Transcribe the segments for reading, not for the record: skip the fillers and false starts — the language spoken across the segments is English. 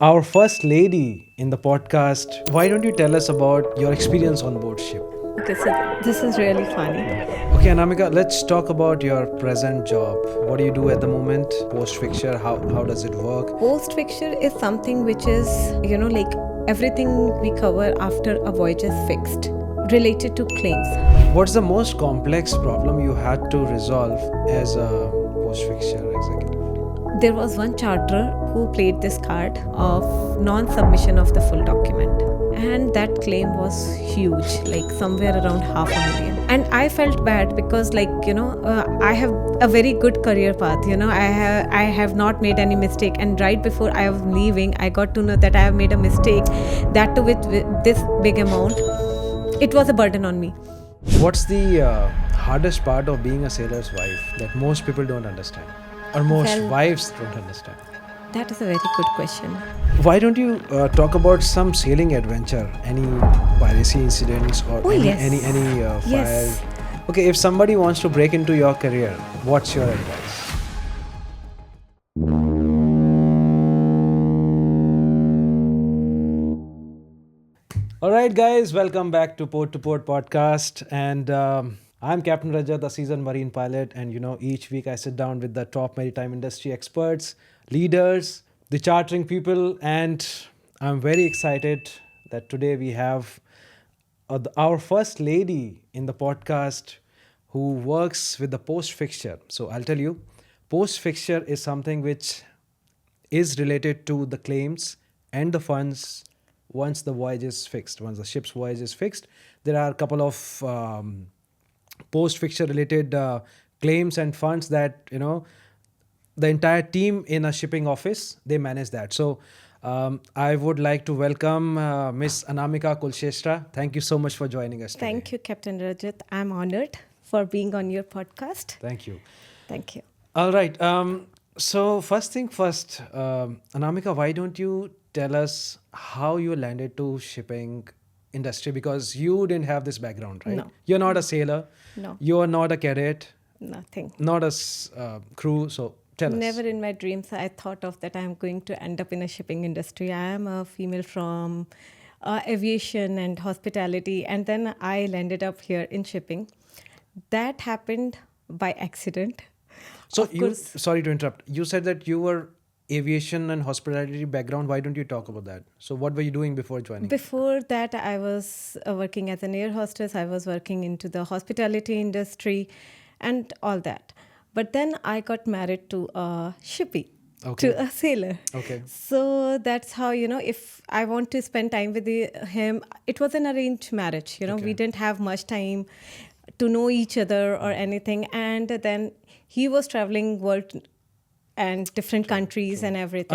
Our first lady in the podcast. Why don't you tell us about your experience on board ship? Okay, so this is really funny. Okay, Anamika, let's talk about your present job. What do you do at the moment? Post-Fixture, how does it work? Post-Fixture is something which is, like everything we cover after a voyage is fixed, related to claims. What's the most complex problem you had to resolve as a post-fixture executive? There was one charterer who played this card of non-submission of the full document. And that claim was huge, like somewhere around 500,000. And I felt bad because, I have a very good career path. I have not made any mistake. And right before I was leaving, I got to know that I have made a mistake. That too with this big amount. It was a burden on me. What's the hardest part of being a sailor's wife that most people don't understand? Or most Well- wives don't understand? That is a very good question. Why don't you talk about some sailing adventure? Any piracy incidents or Oh, yes. any fire? Yes. Okay, if somebody wants to break into your career, what's your advice? All right, guys, welcome back to PortToPort podcast, and I'm Captain Rajat, a seasoned marine pilot, and each week I sit down with the top maritime industry experts, leaders, the chartering people, and I'm very excited that today we have our first lady in the podcast who works with the post fixture. So I'll tell you, post fixture is something which is related to the claims and the funds once the voyage is fixed. Once the ship's voyage is fixed, there are a couple of post fixture related claims and funds that the entire team in a shipping office, they manage that. So I would like to welcome Miss Anamika Kulshreshtha. Thank you so much for joining us today. Thank you, Captain Rajat. I'm honored for being on your podcast. Thank you. Thank you. All right. So first thing first, Anamika, why don't you tell us how you landed to shipping industry? Because you didn't have this background, right? No. You're not a sailor. No. You are not a cadet. Nothing. Not a crew. So tell us. Never in my dreams I thought of that I'm going to end up in a shipping industry. I am a female from aviation and hospitality, and then I landed up here in shipping. That happened by accident. So Of course. sorry to interrupt. You said that you were aviation and hospitality background. Why don't you talk about that? So what were you doing before joining? Before that, I was working as an air hostess. I was working into the hospitality industry and all that. But then I got married to a shippy, Okay. to a sailor. Okay. So that's how, if I want to spend time with him, it was an arranged marriage. Okay. We didn't have much time to know each other or anything. And then he was traveling world and different countries and everything.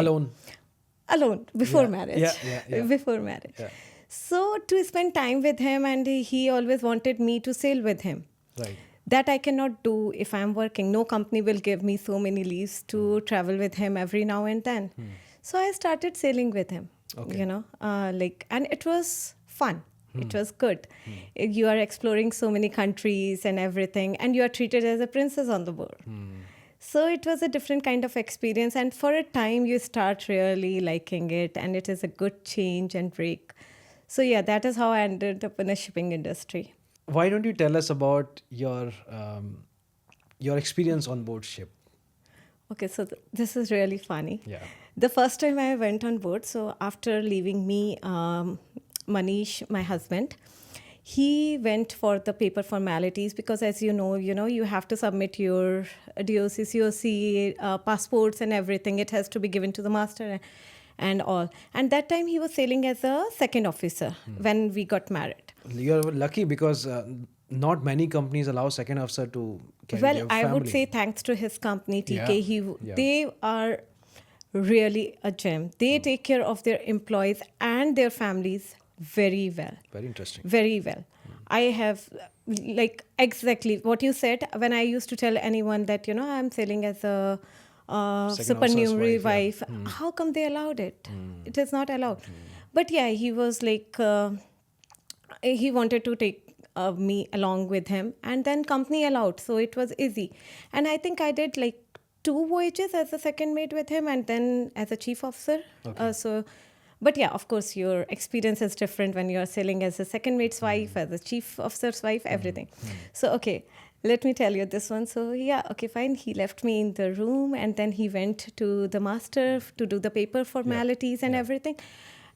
Alone before Yeah, marriage. yeah. Before marriage. Yeah. So to spend time with him, and he always wanted me to sail with him. Right. That I cannot do if I'm working. No company will give me so many leaves to travel with him every now and then. So I started sailing with him. Okay. And it was fun. It was good. You are exploring so many countries and everything, and you are treated as a princess on the board. So it was a different kind of experience, and for a time you start really liking it, and it is a good change and break. So yeah, that is how I ended up in a shipping industry. Why don't you tell us about your experience on board ship? Okay, so this is really funny. Yeah. The first time I went on board, so after leaving me, Manish, my husband, he went for the paper formalities because, as you have to submit your DOC, COC, passports and everything. It has to be given to the master and all. And that time he was sailing as a second officer when we got married. You're lucky because not many companies allow second officer to carry Well, their I would family. say thanks to his company, TK, Yeah. they are really a gem. They take care of their employees and their families very well. Very interesting. Very well. I have, exactly what you said. When I used to tell anyone that, I'm sailing as a Second supernumerary officer's wife, wife, how come they allowed it? It is not allowed. But yeah, he was he wanted to take me along with him, and then company allowed. So it was easy. And I think I did 2 voyages as a second mate with him and then as a chief officer. But yeah, of course, your experience is different when you're sailing as a second mate's wife, as a chief officer's wife, everything. So, okay, let me tell you this one. So, yeah, okay, fine. He left me in the room and then he went to the master to do the paper formalities and everything.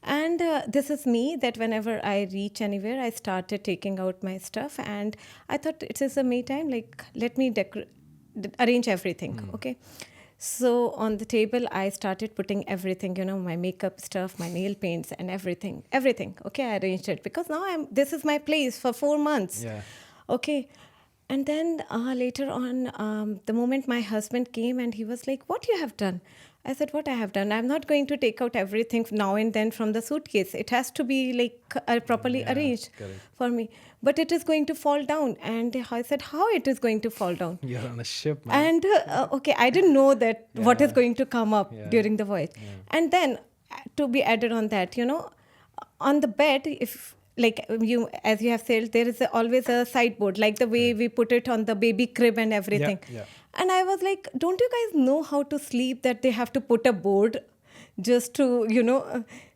And this is me that whenever I reach anywhere, I started taking out my stuff. And I thought it is a me time, like, let me arrange everything, okay? So on the table, I started putting everything, my makeup stuff, my nail paints and everything. Okay, I arranged it because now this is my place for 4 months. Yeah. Okay. And then later on, the moment my husband came and he was like, what you have done? I said, what I have done? I'm not going to take out everything now and then from the suitcase. It has to be like properly arranged for me. But it is going to fall down. And I said, how it is going to fall down? You're on a ship, man. And okay, I didn't know that what is going to come up during the voyage. And then to be added on that, on the bed, if like as you have said, there is always a sideboard, like the way we put it on the baby crib and everything. And I was like, don't you guys know how to sleep that they have to put a board just to,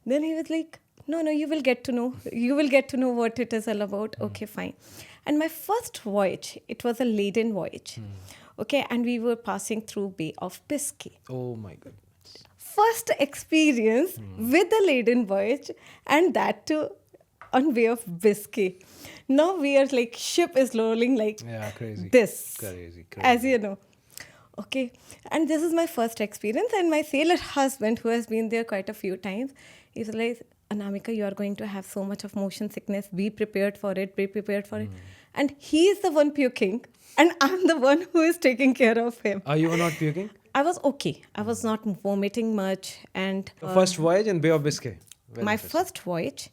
Then he was like, no, you will get to know. You will get to know what it is all about. Okay, fine. And my first voyage, it was a laden voyage. Okay, and we were passing through Bay of Biscay. Oh my goodness. First experience with the laden voyage, and that too on Bay of Biscay. Now we are like, ship is rolling like crazy. This. Crazy. As you know. Okay. And this is my first experience. And my sailor husband, who has been there quite a few times, is like, Anamika, you are going to have so much of motion sickness. Be prepared for it. And he is the one puking. And I'm the one who is taking care of him. You were not puking? I was okay. I was not vomiting much. And First voyage in Bay of Biscay? My first voyage.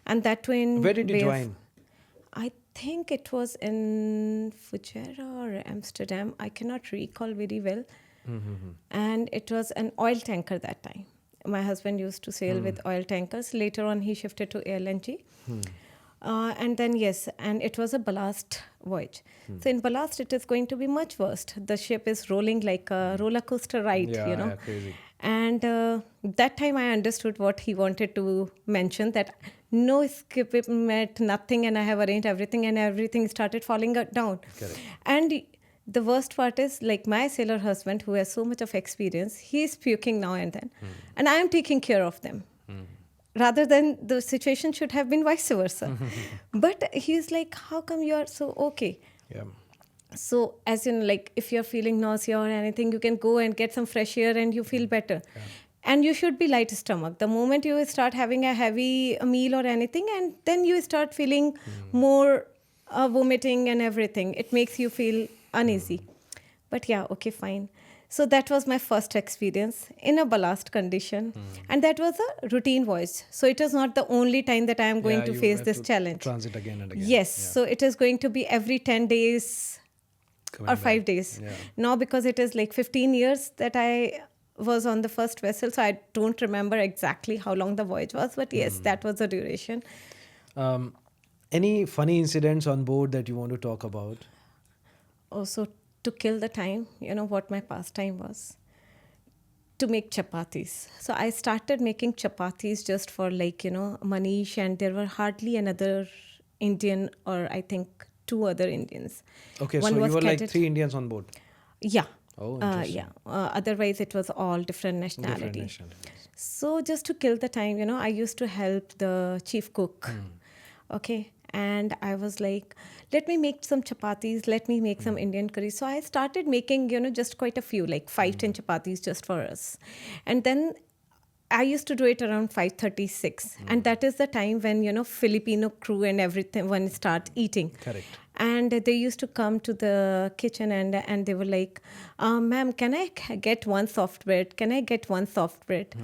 And that too in Where did you join? I think it was in Fujairah or Amsterdam. I cannot recall very well. And it was an oil tanker that time. My husband used to sail with oil tankers. Later on, he shifted to LNG. And then, and it was a ballast voyage. So in ballast, it is going to be much worse. The ship is rolling like a roller coaster ride, Yeah, crazy. And that time I understood what he wanted to mention, that no equipment, nothing, and I have arranged everything, and everything started falling down. Correct. And the worst part is, like, my sailor husband, who has so much of experience, he's puking now and then. And I am taking care of them. Rather than the situation should have been vice versa. But he's like, how come you are so okay? Yeah. So as in, like, if you're feeling nausea or anything, you can go and get some fresh air and you feel better. And you should be light stomach. The moment you start having a heavy meal or anything, and then you start feeling more vomiting and everything, it makes you feel uneasy. But yeah, okay, fine. So that was my first experience in a ballast condition. And that was a routine voyage. So it is not the only time that I am going to face this challenge. Transit again and again. Yes. So it is going to be every 10 days or 5 days. Now, because it is like 15 years that I was on the first vessel, so I don't remember exactly how long the voyage was. But yes, that was the duration. Any funny incidents on board that you want to talk about? Also, to kill the time, what my pastime was? To make chapatis. So I started making chapatis just for Manish, and there were hardly another Indian, or I think 2 other Indians. Okay, One so was you were like cadet. 3 Indians on board? Yeah. Oh, interesting. Otherwise, it was all different nationality. So just to kill the time, I used to help the chief cook. Okay. And I was like, let me make some chapatis, let me make some Indian curry. So I started making, just quite a few, like 5-10 chapatis just for us. And then I used to do it around 5:36. And that is the time when, Filipino crew and everyone start eating. Correct. And they used to come to the kitchen and they were like, ma'am, can I get one soft bread? Can I get one soft bread?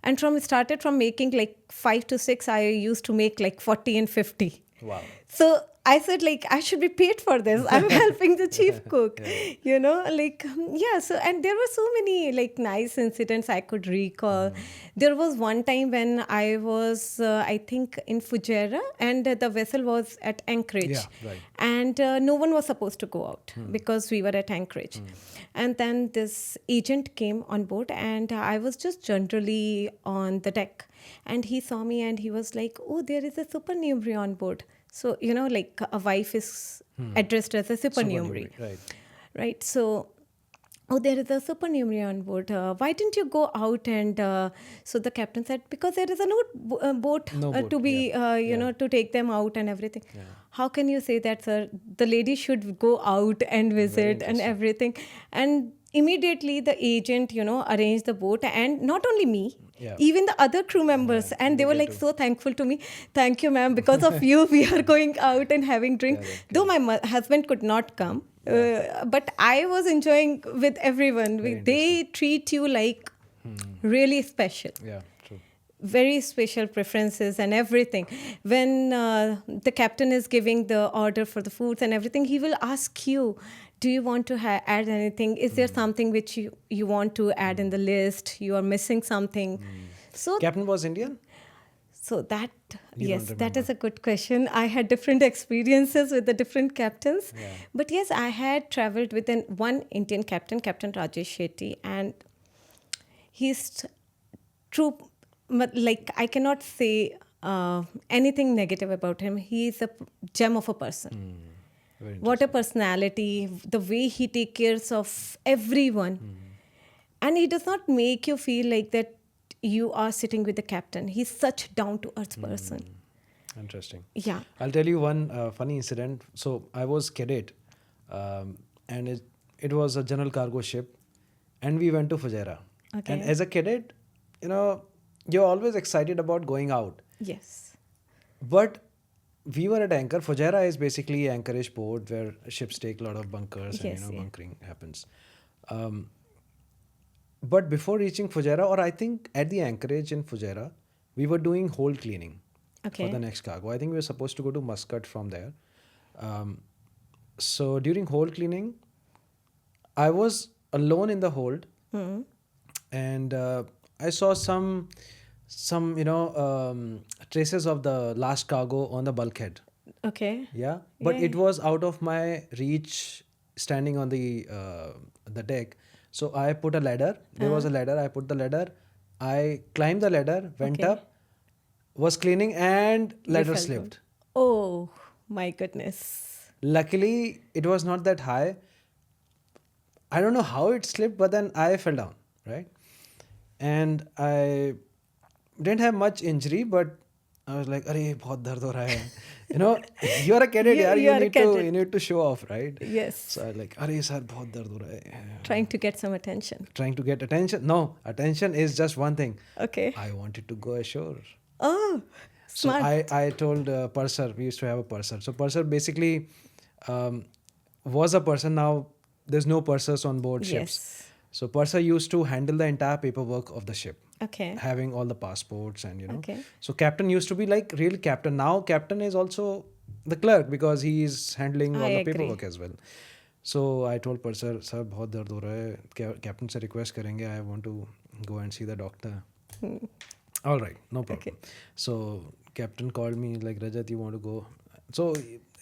And started from making like 5 to 6, I used to make like 40 and 50. Wow. So I said, like, I should be paid for this. I'm helping the chief cook, So, and there were so many, like, nice incidents I could recall. There was one time when I was, I think, in Fujairah, and the vessel was at Anchorage. Yeah, right. And no one was supposed to go out because we were at Anchorage. And then this agent came on board, and I was just generally on the deck. And he saw me and he was like, oh, there is a supernumerary on board. So, like a wife is addressed as a supernumerary. Right. So, oh, there is a supernumerary on board. Why didn't you go out? And so the captain said, because there is a boat to be, to take them out and everything. Yeah. How can you say that, sir? The lady should go out and visit and everything. And immediately the agent, arranged the boat, and not only me, even the other crew members, and they were like so thankful to me. Thank you, ma'am. Because of you, we are going out and having drink. Though my husband could not come, but I was enjoying with everyone. They treat you like really special. Yeah, true. Very special preferences and everything. When the captain is giving the order for the foods and everything, he will ask you, do you want to add anything? Is there something which you want to add in the list? You are missing something. So Captain was Indian? So that, yes, that is a good question. I had different experiences with the different captains. Yeah. But yes, I had traveled with one Indian captain, Captain Rajesh Shetty. And he's true, like I cannot say anything negative about him. He's a gem of a person. What a personality, the way he takes care of everyone. And he does not make you feel like that you are sitting with the captain. He's such down-to-earth person. Interesting. Yeah. I'll tell you one funny incident. So I was cadet, and it was a general cargo ship, and we went to Fujairah. Okay. And as a cadet, you're always excited about going out. Yes. But we were at anchor. Fujairah is basically Anchorage port where ships take a lot of bunkers and bunkering happens. But before reaching Fujairah, or I think at the Anchorage in Fujairah, we were doing hold cleaning for the next cargo. I think we were supposed to go to Muscat from there. So during hold cleaning, I was alone in the hold, and I saw some traces of the last cargo on the bulkhead. Okay. Yeah, but it was out of my reach, standing on the deck. So I put a ladder. There was a ladder. I put the ladder. I climbed the ladder, went up, was cleaning, and ladder slipped. Oh my goodness! Luckily, it was not that high. I don't know how it slipped, but then I fell down, right? And I didn't have much injury, but I was like, "Arey, bahut dard ho raha hai." You're a cadet, you need to show off, right? Yes. So I was like, "Arey, sir, bahut dard ho raha hai." Trying to get some attention. Trying to get attention? No, attention is just one thing. Okay. I wanted to go ashore. Oh, smart. So I told purser, we used to have a purser. So purser basically was a person. Now there's no pursers on board ships. Yes. So purser used to handle the entire paperwork of the ship. Okay. Having all the passports and Okay. So captain used to be like real captain. Now captain is also the clerk because he is handling all the paperwork as well. So I told purser, sir, बहुत दर्द हो रहा है. Captain से request करेंगे. I want to go and see the doctor. All right, no problem. Okay. So captain called me like, Rajat, you want to go? So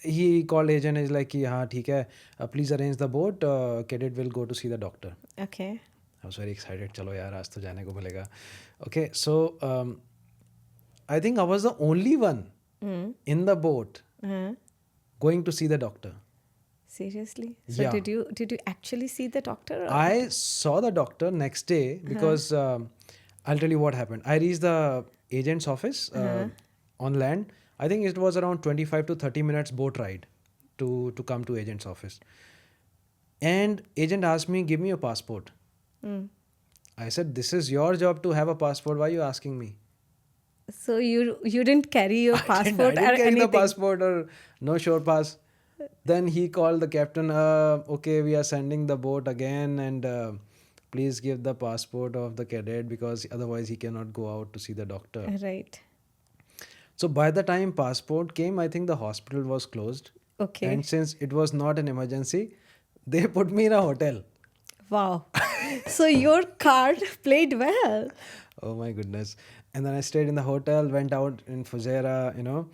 he called agent and is like, हाँ ठीक है, please arrange the boat. Cadet will go to see the doctor. Okay. I was very excited. चलो यार आज तो जाने को मिलेगा. Okay, so I think I was the only one in the boat going to see the doctor. Seriously? So yeah. Did you actually see the doctor? Or? I saw the doctor next day because I'll tell you what happened. I reached the agent's office on land. I think it was around 25 to 30 minutes boat ride to come to agent's office. And agent asked me, give me your passport. I said, this is your job to have a passport. Why are you asking me? So you didn't carry your passport I didn't carry the passport or no shore pass. Then he called the captain, okay, we are sending the boat again and please give the passport of the cadet because otherwise he cannot go out to see the doctor. Right. So by the time passport came, I think the hospital was closed. Okay. And since it was not an emergency, they put me in a hotel. Wow. So your card played well. Oh my goodness. And then I stayed in the hotel, went out in Fujairah,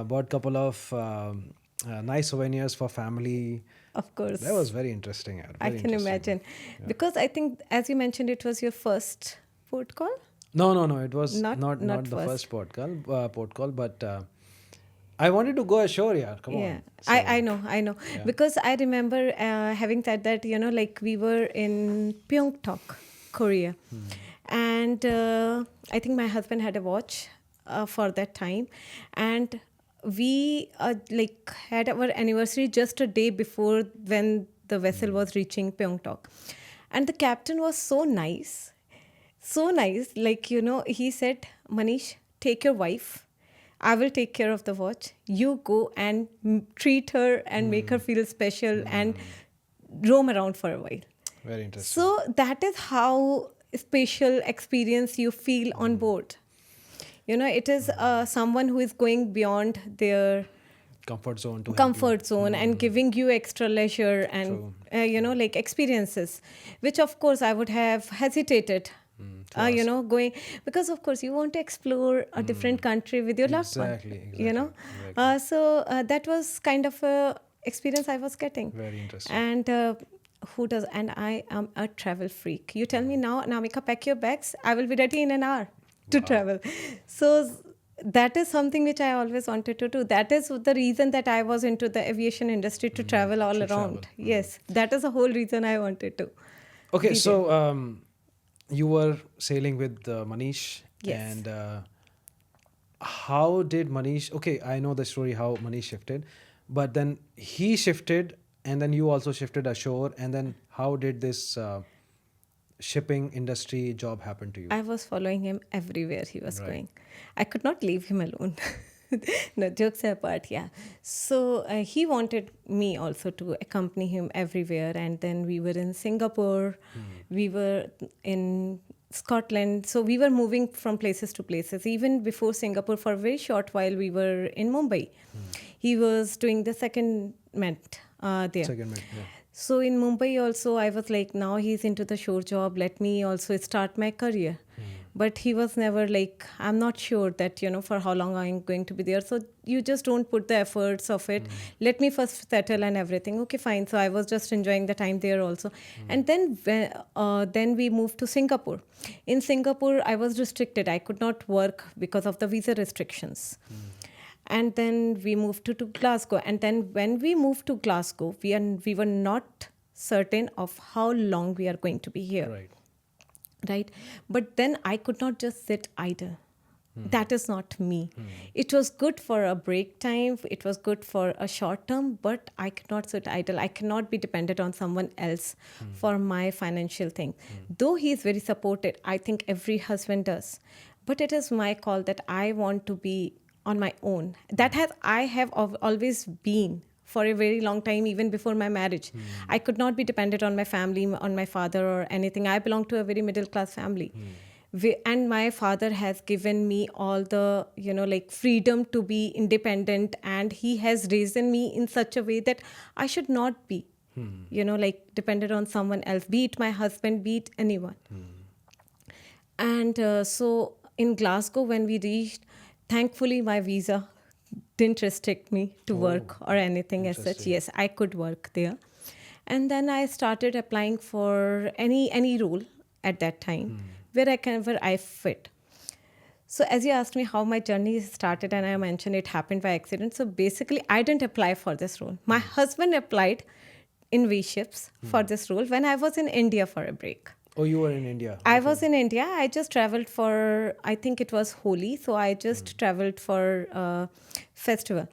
bought couple of nice souvenirs for family. Of course. That was very interesting. Yeah, I very can interesting. imagine. Because I think, as you mentioned, it was your first port call? No. It was Not- not not the first. first port call, but I wanted to go ashore. Yeah, come Yeah, on. I know. Because I remember having said that, like we were in Pyeongtaek, Korea. And I think my husband had a watch for that time. And we like had our anniversary just a day before when the vessel was reaching Pyeongtaek. And the captain was so nice. So nice. Like, he said, Manish, take your wife. I will take care of the watch. You go and treat her and make her feel special and roam around for a while. Very interesting. So that is how special experience you feel on board. It is someone who is going beyond their Comfort zone to help comfort zone and giving you extra leisure and like experiences, which of course I would have hesitated going, because of course you want to explore a different country with your loved one. Exactly. So that was kind of a experience I was getting. Very interesting. And who does? And I am a travel freak. You tell me now, Anamika, pack your bags, I will be ready in an hour to travel. So that is something which I always wanted to do. That is the reason that I was into the aviation industry, to travel all around. Yes, that is the whole reason I wanted to. Okay, so you were sailing with Manish. Yes. And how did Manish... Okay, I know the story how Manish shifted. But then he shifted and then you also shifted ashore. And then how did this shipping industry job happen to you? I was following him everywhere he was Right. going. I could not leave him alone. No, jokes apart, yeah. So he wanted me also to accompany him everywhere. And then we were in Singapore, we were in Scotland. So we were moving from places to places. Even before Singapore, for a very short while, we were in Mumbai. He was doing the secondment there. Second, yeah. So in Mumbai also, I was like, now he's into the shore job. Let me also start my career. But he was never like, I'm not sure that, for how long I'm going to be there. So you just don't put the efforts of it. Let me first settle and everything. Okay, fine. So I was just enjoying the time there also. And then we moved to Singapore. In Singapore, I was restricted. I could not work because of the visa restrictions. And then we moved to Glasgow. And then when we moved to Glasgow, we were not certain of how long we are going to be here. Right? But then I could not just sit idle. That is not me. It was good for a break time. It was good for a short term, but I cannot sit idle. I cannot be dependent on someone else for my financial thing. Though he is very supported, I think every husband does. But it is my call that I want to be on my own. I have always been for a very long time, even before my marriage. I could not be dependent on my family, on my father or anything. I belong to a very middle class family. And my father has given me all the, like freedom to be independent. And he has raised me in such a way that I should not be, like dependent on someone else, be it my husband, be it anyone. And so in Glasgow, when we reached, thankfully my visa didn't restrict me to work or anything as such. Yes, I could work there. And then I started applying for any role at that time wherever I fit. So as you asked me how my journey started, and I mentioned it happened by accident. So basically, I didn't apply for this role. My husband applied in V.Ships for this role when I was in India for a break. Oh, you were in India. I was in India. I just traveled for, I think it was Holi. So I just traveled for a festival.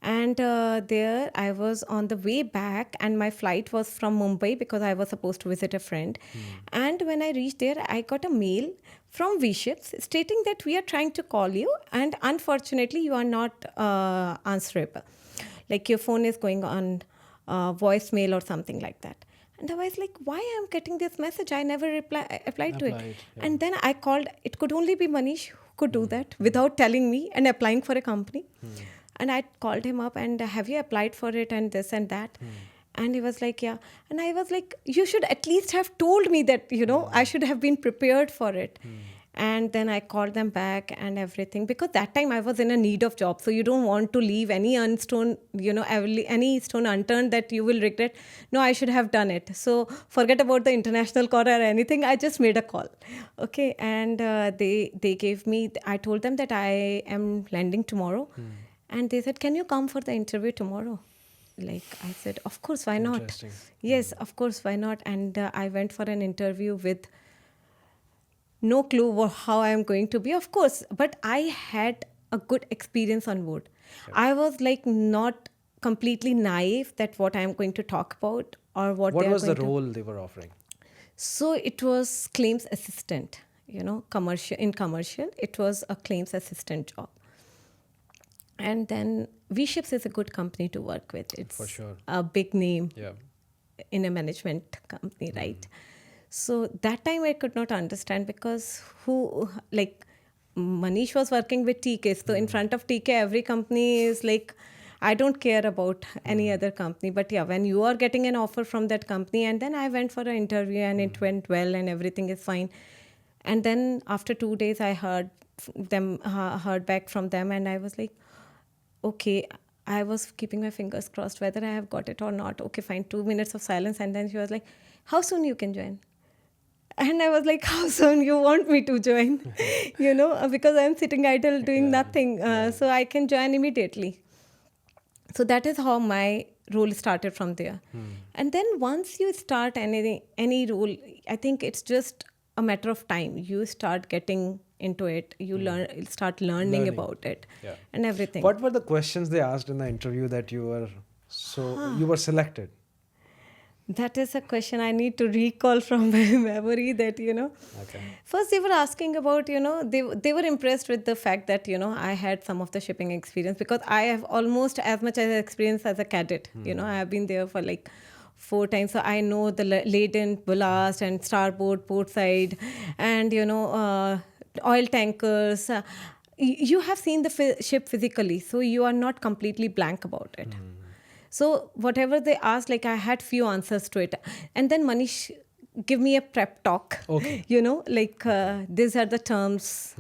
And there I was on the way back, and my flight was from Mumbai because I was supposed to visit a friend. And when I reached there, I got a mail from V.Ships stating that we are trying to call you, and unfortunately you are not answerable. Like your phone is going on voicemail or something like that. And I was like, why am I getting this message? I never applied to it. Yeah. And then I called. It could only be Manish who could do that without telling me and applying for a company. And I called him up and have you applied for it and this and that? And he was like, yeah. And I was like, you should at least have told me that, I should have been prepared for it. And then I called them back and everything, because that time I was in a need of job. So you don't want to leave any any stone unturned that you will regret. No, I should have done it. So forget about the international call or anything. I just made a call. Okay. And they gave me, I told them that I am landing tomorrow. And they said, can you come for the interview tomorrow? Like I said, of course, why not? Interesting. Yes, of course, why not? And I went for an interview with no clue how I'm going to be, of course, but I had a good experience on board. I was like not completely naive that what I'm going to talk about or what What they are was the going to. role they were offering? So it was claims assistant, commercial. It was a claims assistant job. And then V.Ships is a good company to work with. It's For sure. a big name Yeah. in a management company, right? So that time I could not understand, because Manish was working with TK. So in front of TK, every company is like, I don't care about any other company. But yeah, when you are getting an offer from that company, and then I went for an interview and it went well and everything is fine. And then after 2 days, I heard back from them, and I was like, okay, I was keeping my fingers crossed whether I have got it or not. Okay, fine. 2 minutes of silence. And then she was like, how soon you can join? And I was like, how soon you want me to join? Because I'm sitting idle doing nothing. So I can join immediately. So that is how my role started from there. And then once you start any role, I think it's just a matter of time. You start getting into it. You start learning about it and everything. What were the questions they asked in the interview that you were selected? That is a question I need to recall from my memory that, Okay. First they were asking about, they were impressed with the fact that, I had some of the shipping experience, because I have almost as much as experience as a cadet. I have been there for like 4 times. So I know the laden, ballast and starboard, port side and, oil tankers. You have seen the ship physically, so you are not completely blank about it. So whatever they asked, like I had few answers to it. And then Manish give me a prep talk, Okay. These are the terms,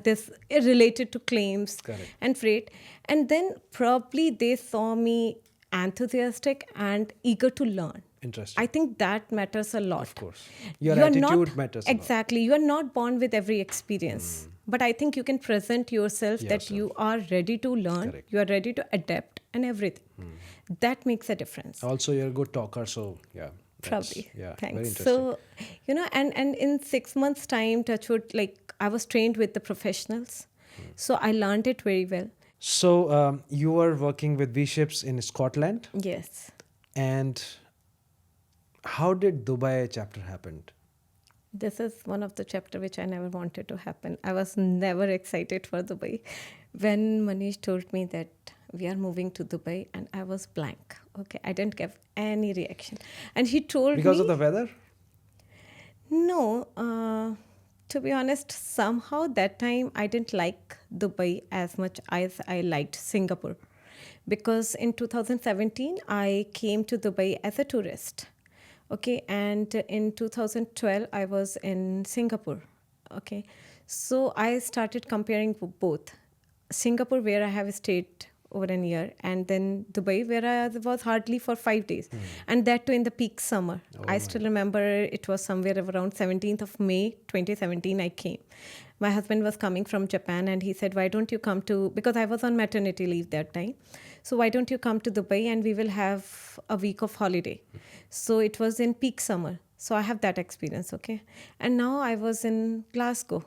this related to claims and freight. And then probably they saw me enthusiastic and eager to learn. Interesting. I think that matters a lot. Of course. Your attitude matters a lot. Exactly. You are not born with every experience. But I think you can present yourself that you are ready to learn, you are ready to adapt and everything. That makes a difference. Also, you're a good talker, so yeah. Probably. Yeah, Thanks. very interesting. So, and in 6 months' time, touchwood, like I was trained with the professionals. So I learned it very well. So you were working with V.Ships in Scotland. Yes. And how did Dubai chapter happen? This is one of the chapter which I never wanted to happen. I was never excited for Dubai. When Manish told me that we are moving to Dubai, and I was blank. Okay, I didn't give any reaction. And he told Because me... of the weather? No. To be honest, somehow that time I didn't like Dubai as much as I liked Singapore. Because in 2017, I came to Dubai as a tourist. Okay, and in 2012, I was in Singapore. Okay, so I started comparing both. Singapore, where I have stayed over a year, and then Dubai, where I was hardly for 5 days. And that too in the peak summer. I still remember it was somewhere around 17th of May, 2017, I came. My husband was coming from Japan and he said, why don't you come to, because I was on maternity leave that time. So why don't you come to Dubai and we will have a week of holiday. So it was in peak summer. So I have that experience, okay. And now I was in Glasgow.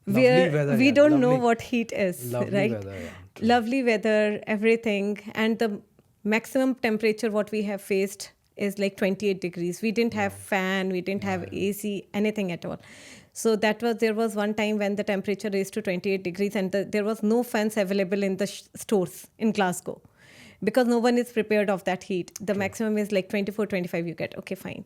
Lovely weather, we yeah. don't know Lovely. what heat is, Lovely right? weather, yeah. True. Lovely weather, everything. And the maximum temperature what we have faced is like 28 degrees. We didn't have fan, we didn't have AC, anything at all. So there was one time when the temperature raised to 28 degrees and there was no fans available in the stores in Glasgow because no one is prepared of that heat. The maximum is like 24, 25 you get. Okay, fine.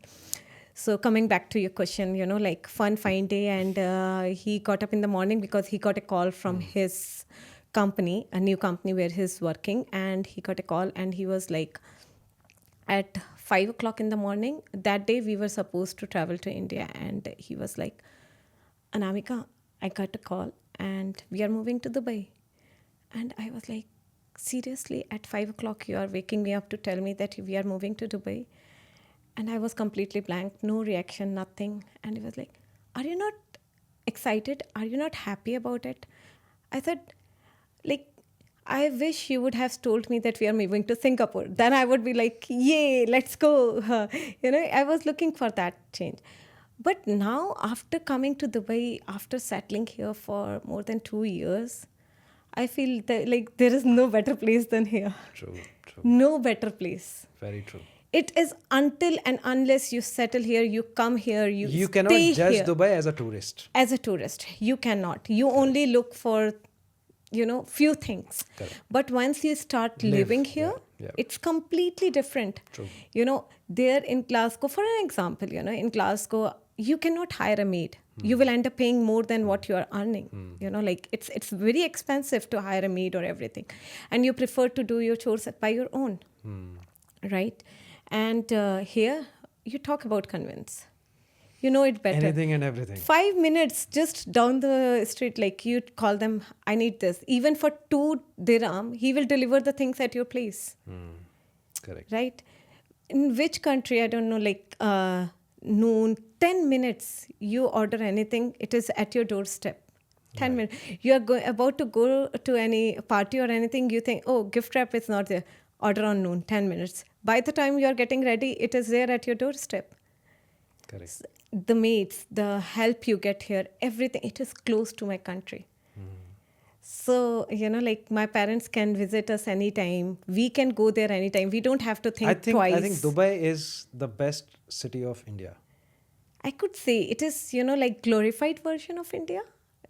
So coming back to your question, like fun fine day, and he got up in the morning because he got a call from his company, a new company where he's working, and he got a call and he was like, at 5 o'clock in the morning, that day we were supposed to travel to India, and he was like, Anamika, I got a call and we are moving to Dubai. And I was like, seriously, at 5 o'clock you are waking me up to tell me that we are moving to Dubai? And I was completely blank, no reaction, nothing. And he was like, are you not excited? Are you not happy about it? I said, like, I wish you would have told me that we are moving to Singapore. Then I would be like, yay, let's go. I was looking for that change. But now, after coming to Dubai, after settling here for more than 2 years, I feel that like there is no better place than here. True. No better place. Very true. It is until and unless you settle here, you come here, You cannot stay judge here. Dubai as a tourist. As a tourist, you cannot. You only look for, few things. Correct. But once you start living here, yeah. it's completely different. True. There in Glasgow, for an example, in Glasgow, you cannot hire a maid. You will end up paying more than what you are earning. Like it's very expensive to hire a maid or everything. And you prefer to do your chores by your own. Right? And here, you talk about convince. You know it better. Anything and everything. 5 minutes just down the street, like you call them, I need this. Even for 2 dirham, he will deliver the things at your place. Correct. Right? In which country, I don't know, like noon, 10 minutes, you order anything, it is at your doorstep. 10 minutes. You are about to go to any party or anything, you think, oh, gift wrap is not there. Order on noon, 10 minutes. By the time you are getting ready, it is there at your doorstep. Correct. The maids, the help you get here, everything, it is close to my country. So, like my parents can visit us anytime. We can go there anytime. We don't have to think twice. I think Dubai is the best city of India. I could say it is, like glorified version of India,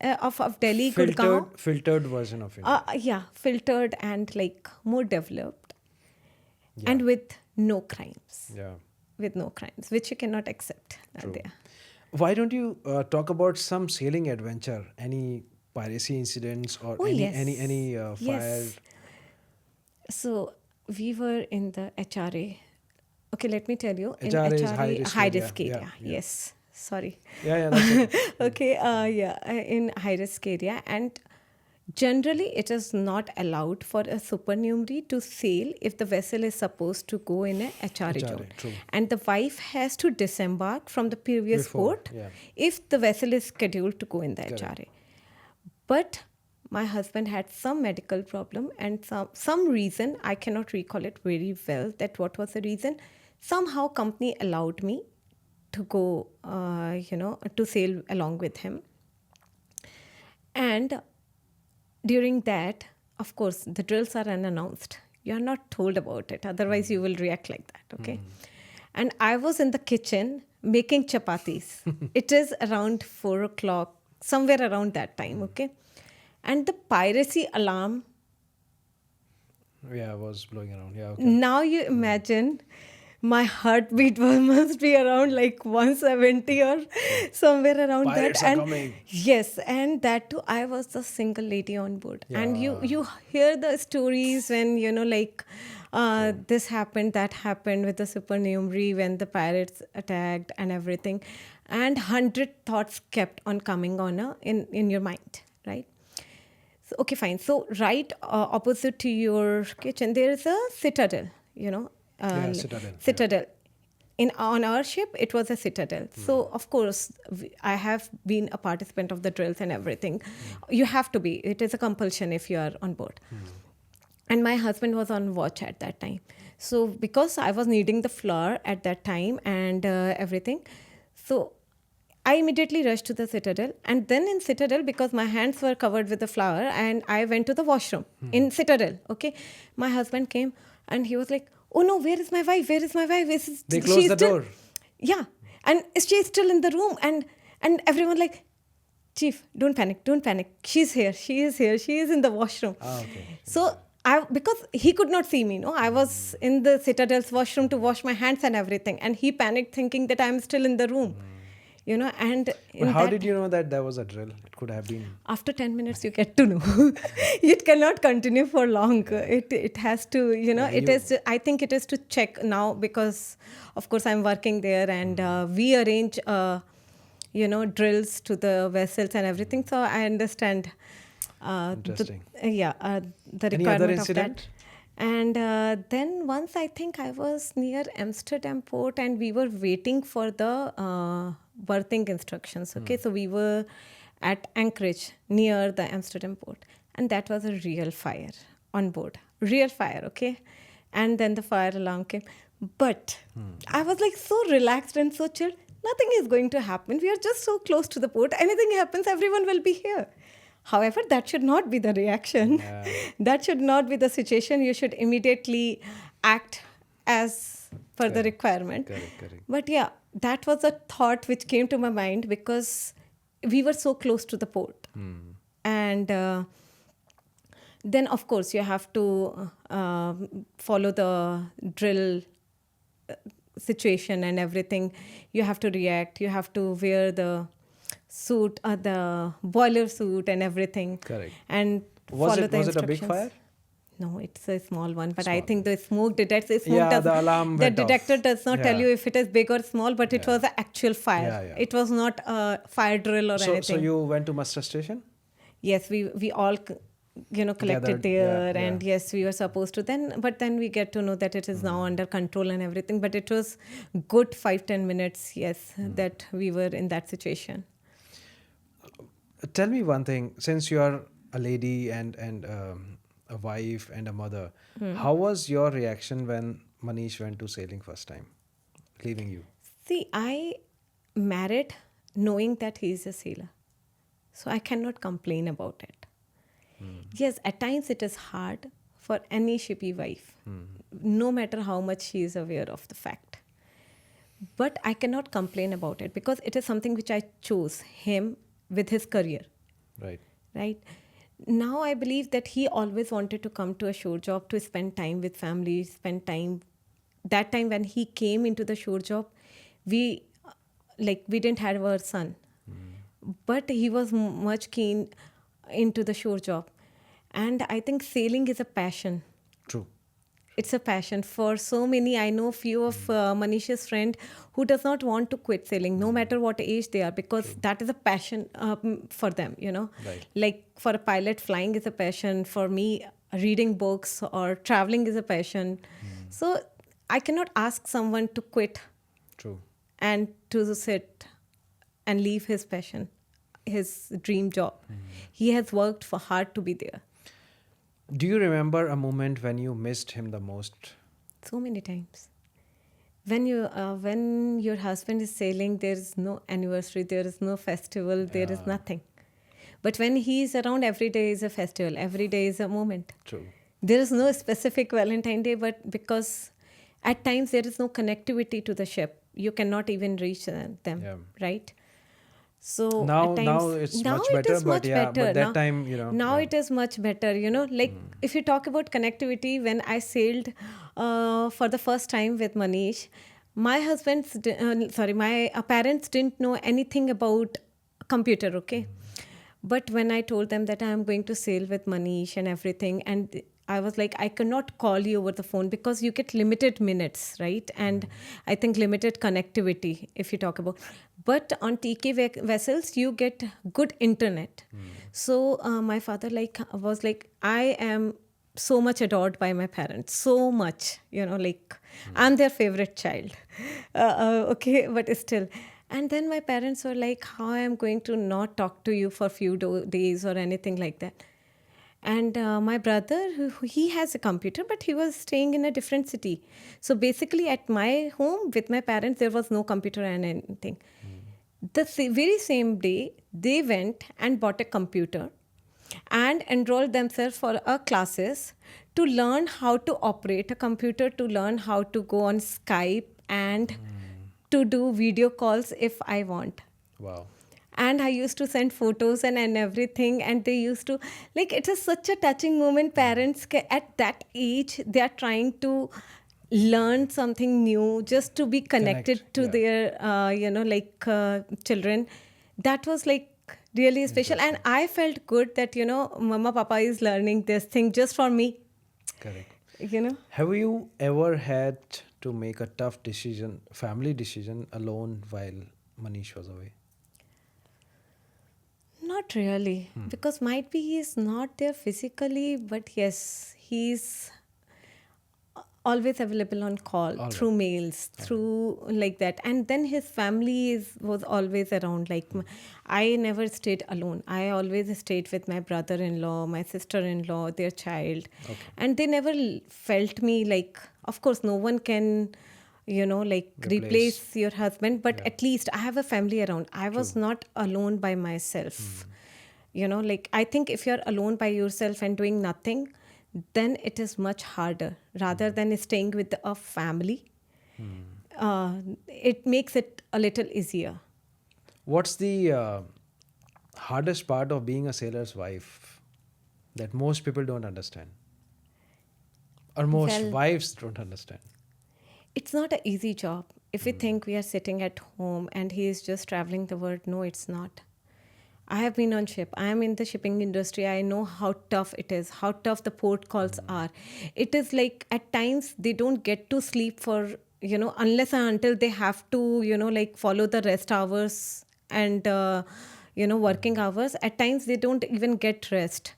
of Delhi, Gurgaon. Filtered version of India. Yeah, filtered and like more developed. And with no crimes. Yeah. With no crimes, which you cannot accept. There. Why don't you talk about some sailing adventure? Any piracy incidents or any fire? Yes. So we were in the HRA. Okay, let me tell you. HRA is high risk area. area. Yeah. Yes. Sorry. Yeah, that's Okay. In high risk area, and generally it is not allowed for a supernumerary to sail if the vessel is supposed to go in a HRA zone. True. And the wife has to disembark from the previous port if the vessel is scheduled to go in the HRA. But my husband had some medical problem and some reason, I cannot recall it very well, that what was the reason. Somehow company allowed me to go, to sail along with him. And during that, of course, the drills are unannounced. You are not told about it. Otherwise, you will react like that, okay? And I was in the kitchen making chapatis. It is around 4 o'clock, somewhere around that time, okay? And the piracy alarm. Yeah, was blowing around. Yeah, okay. Now you imagine my heartbeat must be around like 170 or somewhere around Pirates that. are And coming. yes, and that too, I was the single lady on board. Yeah. And you hear the stories when, this happened, that happened with the supernumerary when the pirates attacked and everything. And 100 thoughts kept on coming on in your mind, right? So, okay, fine. So right opposite to your kitchen, there is a citadel, Citadel. On our ship, it was a citadel. So, of course, I have been a participant of the drills and everything. You have to be. It is a compulsion if you are on board. And my husband was on watch at that time. So, because I was needing the flour at that time and everything, so I immediately rushed to the citadel. And then in citadel, because my hands were covered with the flour, and I went to the washroom in citadel, okay? My husband came and he was like, oh no, where is my wife? Where is my wife? They closed the door. Yeah. And she's still in the room. And everyone like, Chief, don't panic. She's here. She is here. She is in the washroom. Okay. So because he could not see me, no, I was in the Citadel's washroom to wash my hands and everything, and he panicked thinking that I'm still in the room, and But in how that, did you know that there was a drill? It could have been. after 10 minutes you get to know. It cannot continue for long. It has to, it is, I think it is to check now, because of course I'm working there, and we arrange drills to the vessels and everything, so I understand Interesting. the Any other requirement of incident? that. And then once I think I was near Amsterdam port, and we were waiting for the berthing instructions. Okay, so we were at Anchorage near the Amsterdam port, and that was a real fire on board. Real fire, okay? And then the fire alarm came. But I was like so relaxed and so chilled. Nothing is going to happen. We are just so close to the port. Anything happens, everyone will be here. However, that should not be the reaction. Yeah. That should not be the situation. You should immediately act as per the requirement. Correct. But yeah, that was a thought which came to my mind because we were so close to the port. And then, of course, you have to follow the drill situation and everything. You have to react. You have to wear the suit, the boiler suit and everything. Correct. And Was follow it the was it a big instructions. fire? No, it's a small one, but I Small. think the smoke detector. The alarm The went off. detector does not tell Yeah. you if it is big or small, but it was an actual fire. Yeah. It was not a fire drill or So anything. you went to muster station? Yes, we all collected Gathered, there, yeah. and yes, we were supposed to but then we get to know that it is now under control and everything. But it was good 5-10 minutes, yes, that we were in that situation. Tell me one thing. Since you are a lady and a wife and a mother, how was your reaction when Manish went to sailing first time, leaving you? See, I married knowing that he is a sailor, so I cannot complain about it. Yes, at times it is hard for any shippy wife, no matter how much she is aware of the fact. But I cannot complain about it because it is something which I chose him with his career, right? Now I believe that he always wanted to come to a shore job to spend time with family, spend time. That time when he came into the shore job, we didn't have our son, but he was much keen into the shore job. And I think sailing is a passion. True. It's a passion for so many. I know few of Manish's friend who does not want to quit sailing, no matter what age they are, because that is a passion for them, Right. Like for a pilot, flying is a passion. For me, reading books or traveling is a passion. So I cannot ask someone to quit True. and to sit and leave his passion, his dream job. He has worked for hard to be there. Do you remember a moment when you missed him the most? So many times. When your husband is sailing, there is no anniversary, there is no festival, there is nothing. But when he is around, every day is a festival, every day is a moment. True. There is no specific Valentine Day, but because at times there is no connectivity to the ship, you cannot even reach them, right? So Now at times, it's now much it better, is but much yeah, better. but that Now- time, Now it is much better, like if you talk about connectivity, when I sailed for the first time with Manish, my parents didn't know anything about computer, okay? But when I told them that I am going to sail with Manish and everything, and I was like, I cannot call you over the phone because you get limited minutes, right? And I think limited connectivity if you talk about. But on TK vessels, you get good internet. So my father was like, I am so much adored by my parents, so much, I'm their favorite child. Okay, but still. And then my parents were like, how I am going to not talk to you for a few days or anything like that. And my brother, he has a computer, but he was staying in a different city. So basically at my home with my parents, there was no computer and anything. The very same day, they went and bought a computer and enrolled themselves for classes to learn how to operate a computer, to learn how to go on Skype and to do video calls if I want. Wow. And I used to send photos and everything, and they used to, like, it is such a touching moment. Parents at that age, they are trying to learn something new, just to be Connect. connected to Yeah. their children. That was like really special, and Interesting. I felt good that mama papa is learning this thing just for me. Correct. you know Have you ever had to make a tough decision, family decision, alone while Manish was away? Not really, because might be he's not there physically, but yes, he's always available on call, All right. through mails, through like that. And then his family was always around. Like I never stayed alone. I always stayed with my brother-in-law, my sister-in-law, their child. Okay. And they never felt me like, of course, no one can, like replace your husband, but Yeah. at least I have a family around. I was not alone by myself. Like I think if you're alone by yourself and doing nothing, then it is much harder rather than staying with a family. It makes it a little easier. What's the hardest part of being a sailor's wife that most people don't understand? Or most Well, wives don't understand? it's not an easy job. If we think we are sitting at home and he is just traveling the world, no, it's not. I have been on ship. I am in the shipping industry. I know how tough it is, how tough the port calls are. It is like at times they don't get to sleep for, unless and until they have to, like follow the rest hours and, working hours. At times they don't even get rest.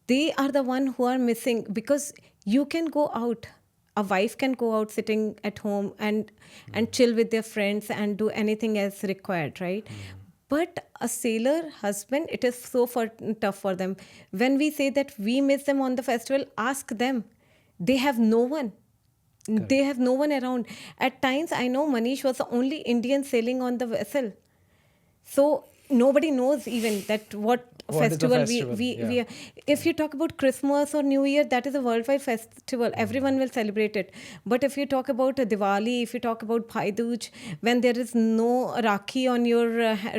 They are the one who are missing, because you can go out. A wife can go out sitting at home and chill with their friends and do anything as required, right? But a sailor husband, it is so tough for them. When we say that we miss them on the festival, ask them. They have no one. They have no one around. At times, I know Manish was the only Indian sailing on the vessel. So nobody knows even that what What is the festival festival? we are. If you talk about Christmas or New Year, that is a worldwide festival. Everyone will celebrate it. But if you talk about Diwali, if you talk about Bhai Dooj, when there is no Rakhi on your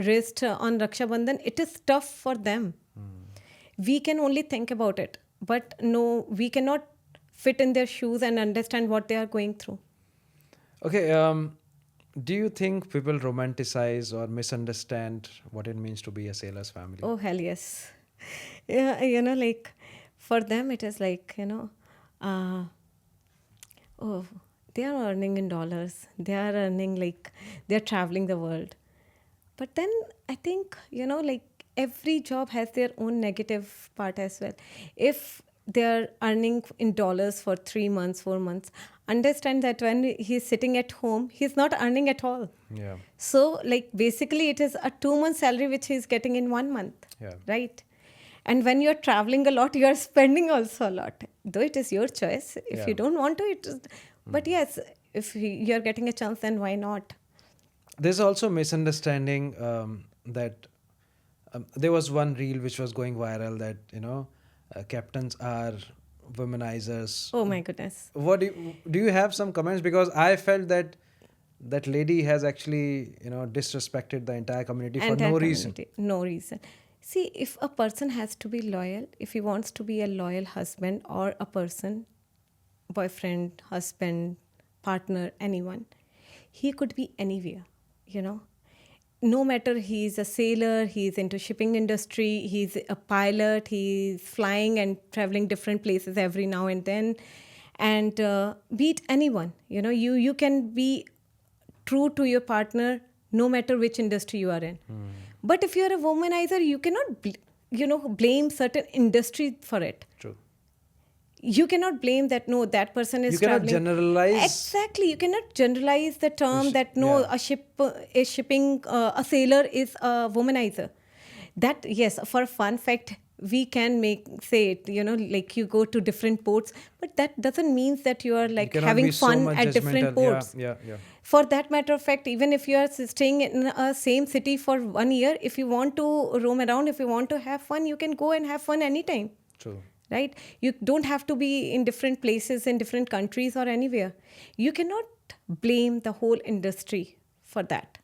wrist on Raksha Bandhan, it is tough for them. We can only think about it, but no, we cannot fit in their shoes and understand what they are going through. Okay. Do you think people romanticize or misunderstand what it means to be a sailor's family? Oh, hell yes. Yeah, like for them, it is like, uh, oh, they are earning in dollars. They are earning like they're traveling the world. But then I think, like every job has their own negative part as well. If they're earning in dollars for 3 months, 4 months, understand that when he's sitting at home, he's not earning at all. Yeah. So, like, basically, it is a 2 month salary which he's getting in 1 month, Yeah. right? And when you're traveling a lot, you're spending also a lot. Though it is your choice. If Yeah. you don't want to, it is. But yes, if you're getting a chance, then why not? There's also misunderstanding that there was one reel which was going viral that captains are womanizers. Oh my goodness. What do you have some comments? Because I felt that that lady has actually disrespected the entire community for Entire no reason. community. No reason. See, if a person has to be loyal, if he wants to be a loyal husband or a person, boyfriend, husband, partner, anyone, he could be anywhere, No matter he's a sailor, he's into shipping industry, he's a pilot, he's flying and traveling different places every now and then, and beat anyone. You can be true to your partner no matter which industry you are in. But if you're a womanizer, you cannot blame certain industry for it. True. You cannot blame that, no, that person is You cannot traveling. generalize. Exactly. You cannot generalize the term that, no, yeah. a ship is shipping, a sailor is a womanizer. That, yes, for a fun fact, we can say it, like you go to different ports, but that doesn't mean that you are like cannot having be so fun much at different judgmental. ports. Yeah. For that matter of fact, even if you are staying in a same city for 1 year, if you want to roam around, if you want to have fun, you can go and have fun anytime. True. Right? You don't have to be in different places, in different countries or anywhere. You cannot blame the whole industry for that.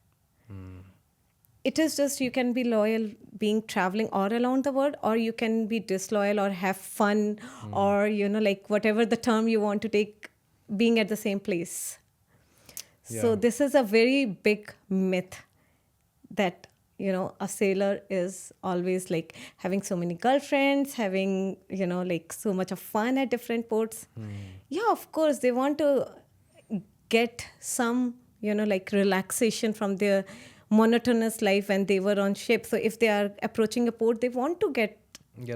it is just you can be loyal being traveling all around the world, or you can be disloyal or have fun, or like whatever the term you want to take, being at the same place. So Yeah. this is a very big myth that a sailor is always like having so many girlfriends, having like so much of fun at different ports. Yeah, of course they want to get some like relaxation from their monotonous life when they were on ship. So if they are approaching a port, they want to Get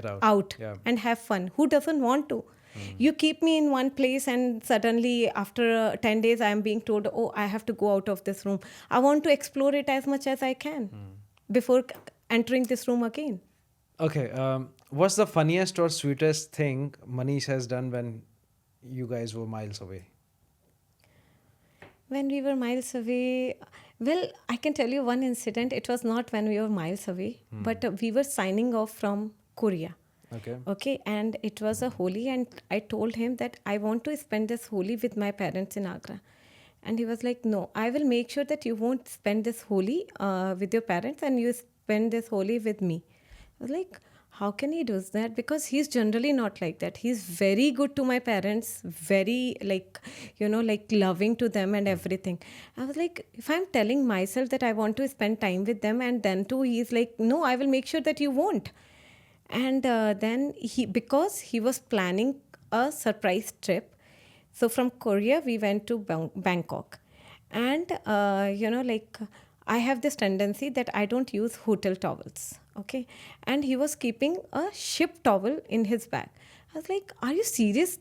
out. out Yeah. and have fun. Who doesn't want to? You keep me in one place, and suddenly after 10 days I am being told, oh, I have to go out of this room. I want to explore it as much as I can before entering this room again. Okay. What's the funniest or sweetest thing Manish has done when you guys were miles away? When we were miles away, well, I can tell you one incident. It was not when we were miles away, but we were signing off from Korea. Okay. Okay, and it was a Holi, and I told him that I want to spend this Holi with my parents in Agra. And he was like, no, I will make sure that you won't spend this Holi with your parents, and you spend this Holi with me. I was like, how can he do that? Because he's generally not like that. He's very good to my parents, very like, like loving to them and everything. I was like, if I'm telling myself that I want to spend time with them, and then too, he's like, no, I will make sure that you won't. And then because he was planning a surprise trip, so from Korea we went to Bangkok, and like I have this tendency that I don't use hotel towels, okay, and he was keeping a ship towel in his bag. I was like, are you serious?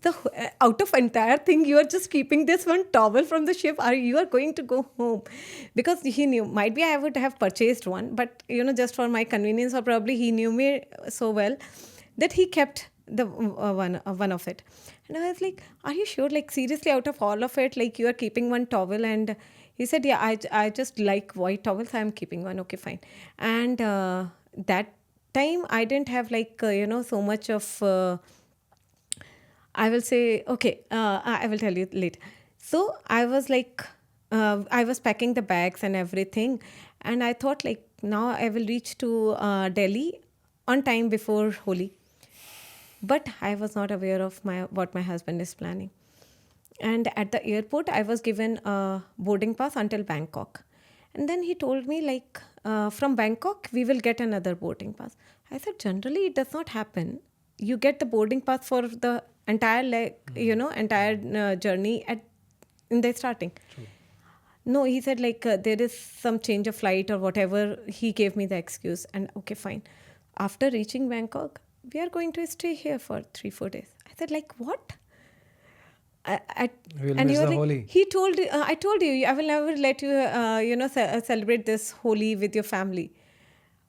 Out of entire thing, you are just keeping this one towel from the ship. You are going to go home? Because he knew, might be I would have purchased one, but just for my convenience, or probably he knew me so well that he kept the one of it. And I was like, are you sure? Like seriously, out of all of it, like you are keeping one towel? And he said, yeah, I just like white towels. I'm keeping one. Okay, fine. And that time I didn't have like so much of. I will say, okay, I will tell you later. So I was like, I was packing the bags and everything. And I thought like, now I will reach to Delhi on time before Holi. But I was not aware of what my husband is planning. And at the airport, I was given a boarding pass until Bangkok. And then he told me like, from Bangkok, we will get another boarding pass. I said, generally, it does not happen. You get the boarding pass for the entire entire journey in the starting. True. No, he said like there is some change of flight or whatever. He gave me the excuse, and okay, fine. After reaching Bangkok, we are going to stay here for 3-4 days. I said like, what? We'll And miss he was the like, Holi. he told, I told you, I will never let you, celebrate this Holi with your family.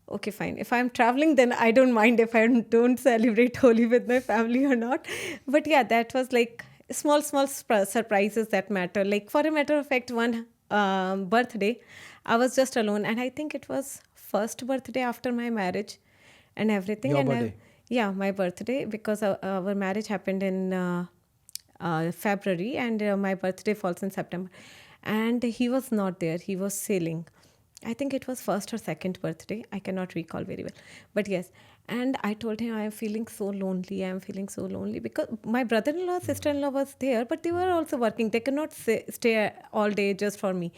Okay, fine. If I'm traveling, then I don't mind if I don't celebrate Holi with my family or not. But yeah, that was like small surprises that matter. Like for a matter of fact, one birthday, I was just alone, and I think it was first birthday after my marriage and everything. Your And birthday? yeah, my birthday, because our marriage happened in February, and my birthday falls in September. And he was not there. He was sailing. I think it was first or second birthday. I cannot recall very well. But yes. And I told him, I am feeling so lonely. I am feeling so lonely. Because my brother-in-law, sister-in-law was there, but they were also working. They could not stay all day just for me.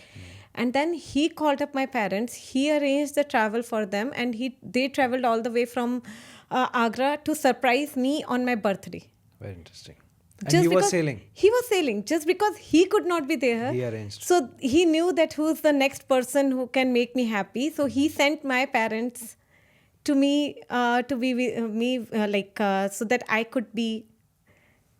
And then he called up my parents. He arranged the travel for them. And they traveled all the way from Agra to surprise me on my birthday. Very interesting. And he was sailing. He was sailing just because he could not be there. He arranged. So he knew that who's the next person who can make me happy. So he sent my parents to me to be with me, so that I could be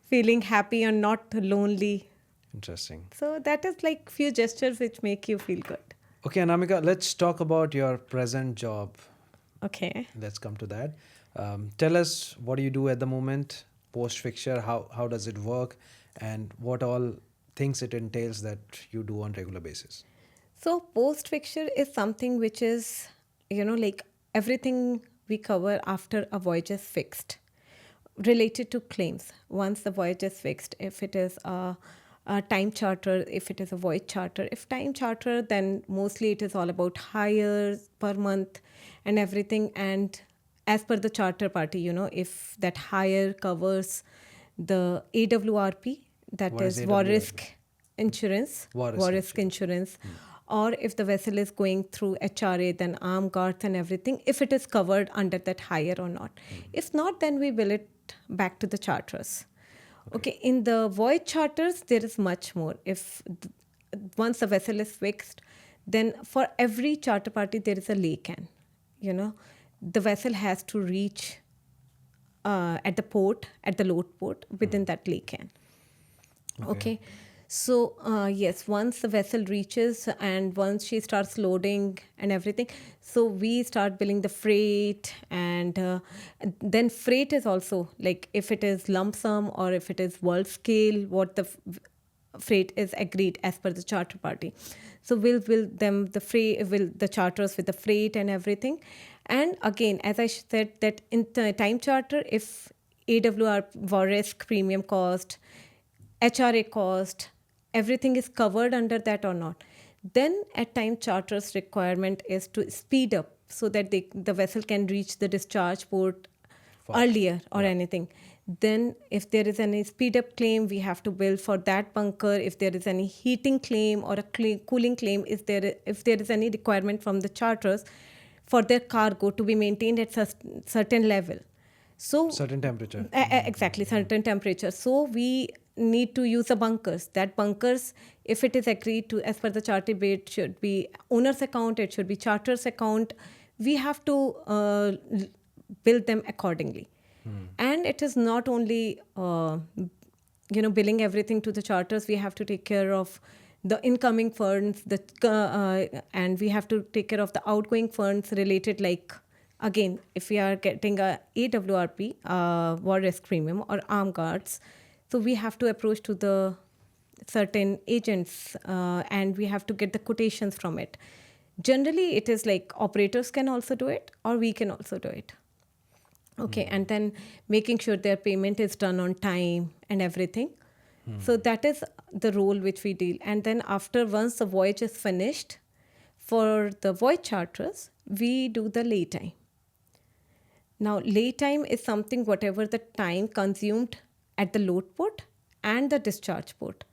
feeling happy and not lonely. Interesting. So that is like few gestures which make you feel good. Okay, Anamika, let's talk about your present job. Okay. Let's come to that. Tell us, what do you do at the moment? Post-Fixture, how does it work, and what all things it entails that you do on regular basis? So Post-Fixture is something which is, like everything we cover after a voyage is fixed, related to claims. Once the voyage is fixed, if it is a time charter, if it is a voyage charter. If time charter, then mostly it is all about hires per month and everything. And as per the charter party, if that hire covers the AWRP, that What is is war AWRP? risk insurance, War risk war risk insurance, or if the vessel is going through HRA, then armed guards and everything, if it is covered under that hire or not. If not, then we bill it back to the charters. Okay, in the voyage charters, there is much more. Once the vessel is fixed, then for every charter party, there is a laycan. The vessel has to reach at the port, at the load port, within that laycan. Okay. So, yes, once the vessel reaches and once she starts loading and everything, so we start billing the freight, and then freight is also like if it is lump sum or if it is world scale, what the freight is agreed as per the charter party. So we'll bill them the charters with the freight and everything. And again, as I said, that in the time charter, if AWR war risk premium cost, HRA cost, everything is covered under that or not, then at time charters requirement is to speed up so that the vessel can reach the discharge port earlier or anything. Then if there is any speed up claim, we have to bill for that bunker. If there is any heating claim or a cooling claim, if there is any requirement from the charters for their cargo to be maintained at certain level. So certain temperature. Exactly, certain temperature. So we need to use the bunkers. That bunkers, if it is agreed to as per the charter bid, should be owner's account, it should be charter's account. We have to bill them accordingly. And it is not only billing everything to the charters. We have to take care of the incoming funds, and we have to take care of the outgoing funds related, like, again, if we are getting a AWRP, war risk premium or armed guards, so we have to approach to the certain agents and we have to get the quotations from it. Generally, it is like operators can also do it or we can also do it. Okay, and then making sure their payment is done on time and everything. So that is the role which we deal. And then once the voyage is finished, for the voyage charters, we do the laytime. Now, laytime is something whatever the time consumed at the load port and the discharge port.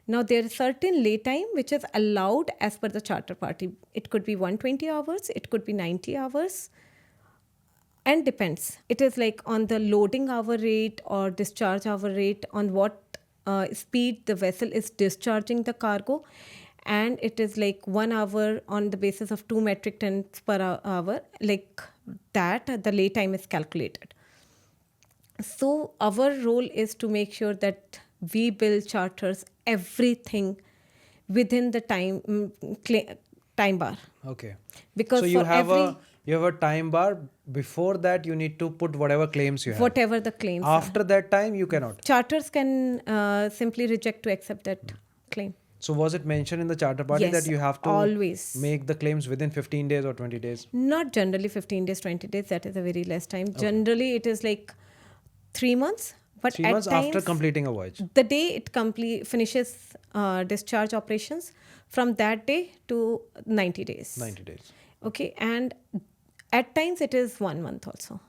Now, there is certain laytime which is allowed as per the charter party. It could be 120 hours, it could be 90 hours, and depends. It is like on the loading hour rate or discharge hour rate, on what speed the vessel is discharging the cargo. And it is like 1 hour on the basis of 2 metric tons per hour, like that, the laytime is calculated. So our role is to make sure that we bill charters everything within the time bar. Okay. Because so you have a time bar. Before that, you need to put whatever claims you have. Whatever the claims. After that time, you cannot. Charters can simply reject to accept that claim. So was it mentioned in the charter party Yes, that you have to always make the claims within 15 days or 20 days? Not generally 15 days, 20 days. That is a very less time. Okay. Generally, it is like 3 months. But 3 months after completing a voyage. The day it finishes discharge operations, from that day to 90 days. 90 days. Okay. And at times it is 1 month also.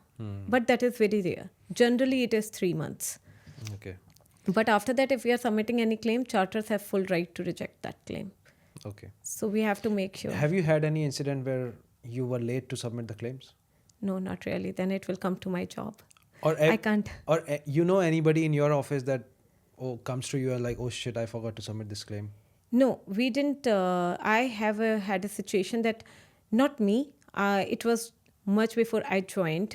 But that is very rare. Generally, it is 3 months. Okay. But after that, if we are submitting any claim, charters have full right to reject that claim. Okay. So we have to make sure. Have you had any incident where you were late to submit the claims? No, not really. Then it will come to my job. Or I can't. Or anybody in your office that comes to you and like, oh shit, I forgot to submit this claim? No, we didn't. I have had a situation that, not me, it was much before I joined,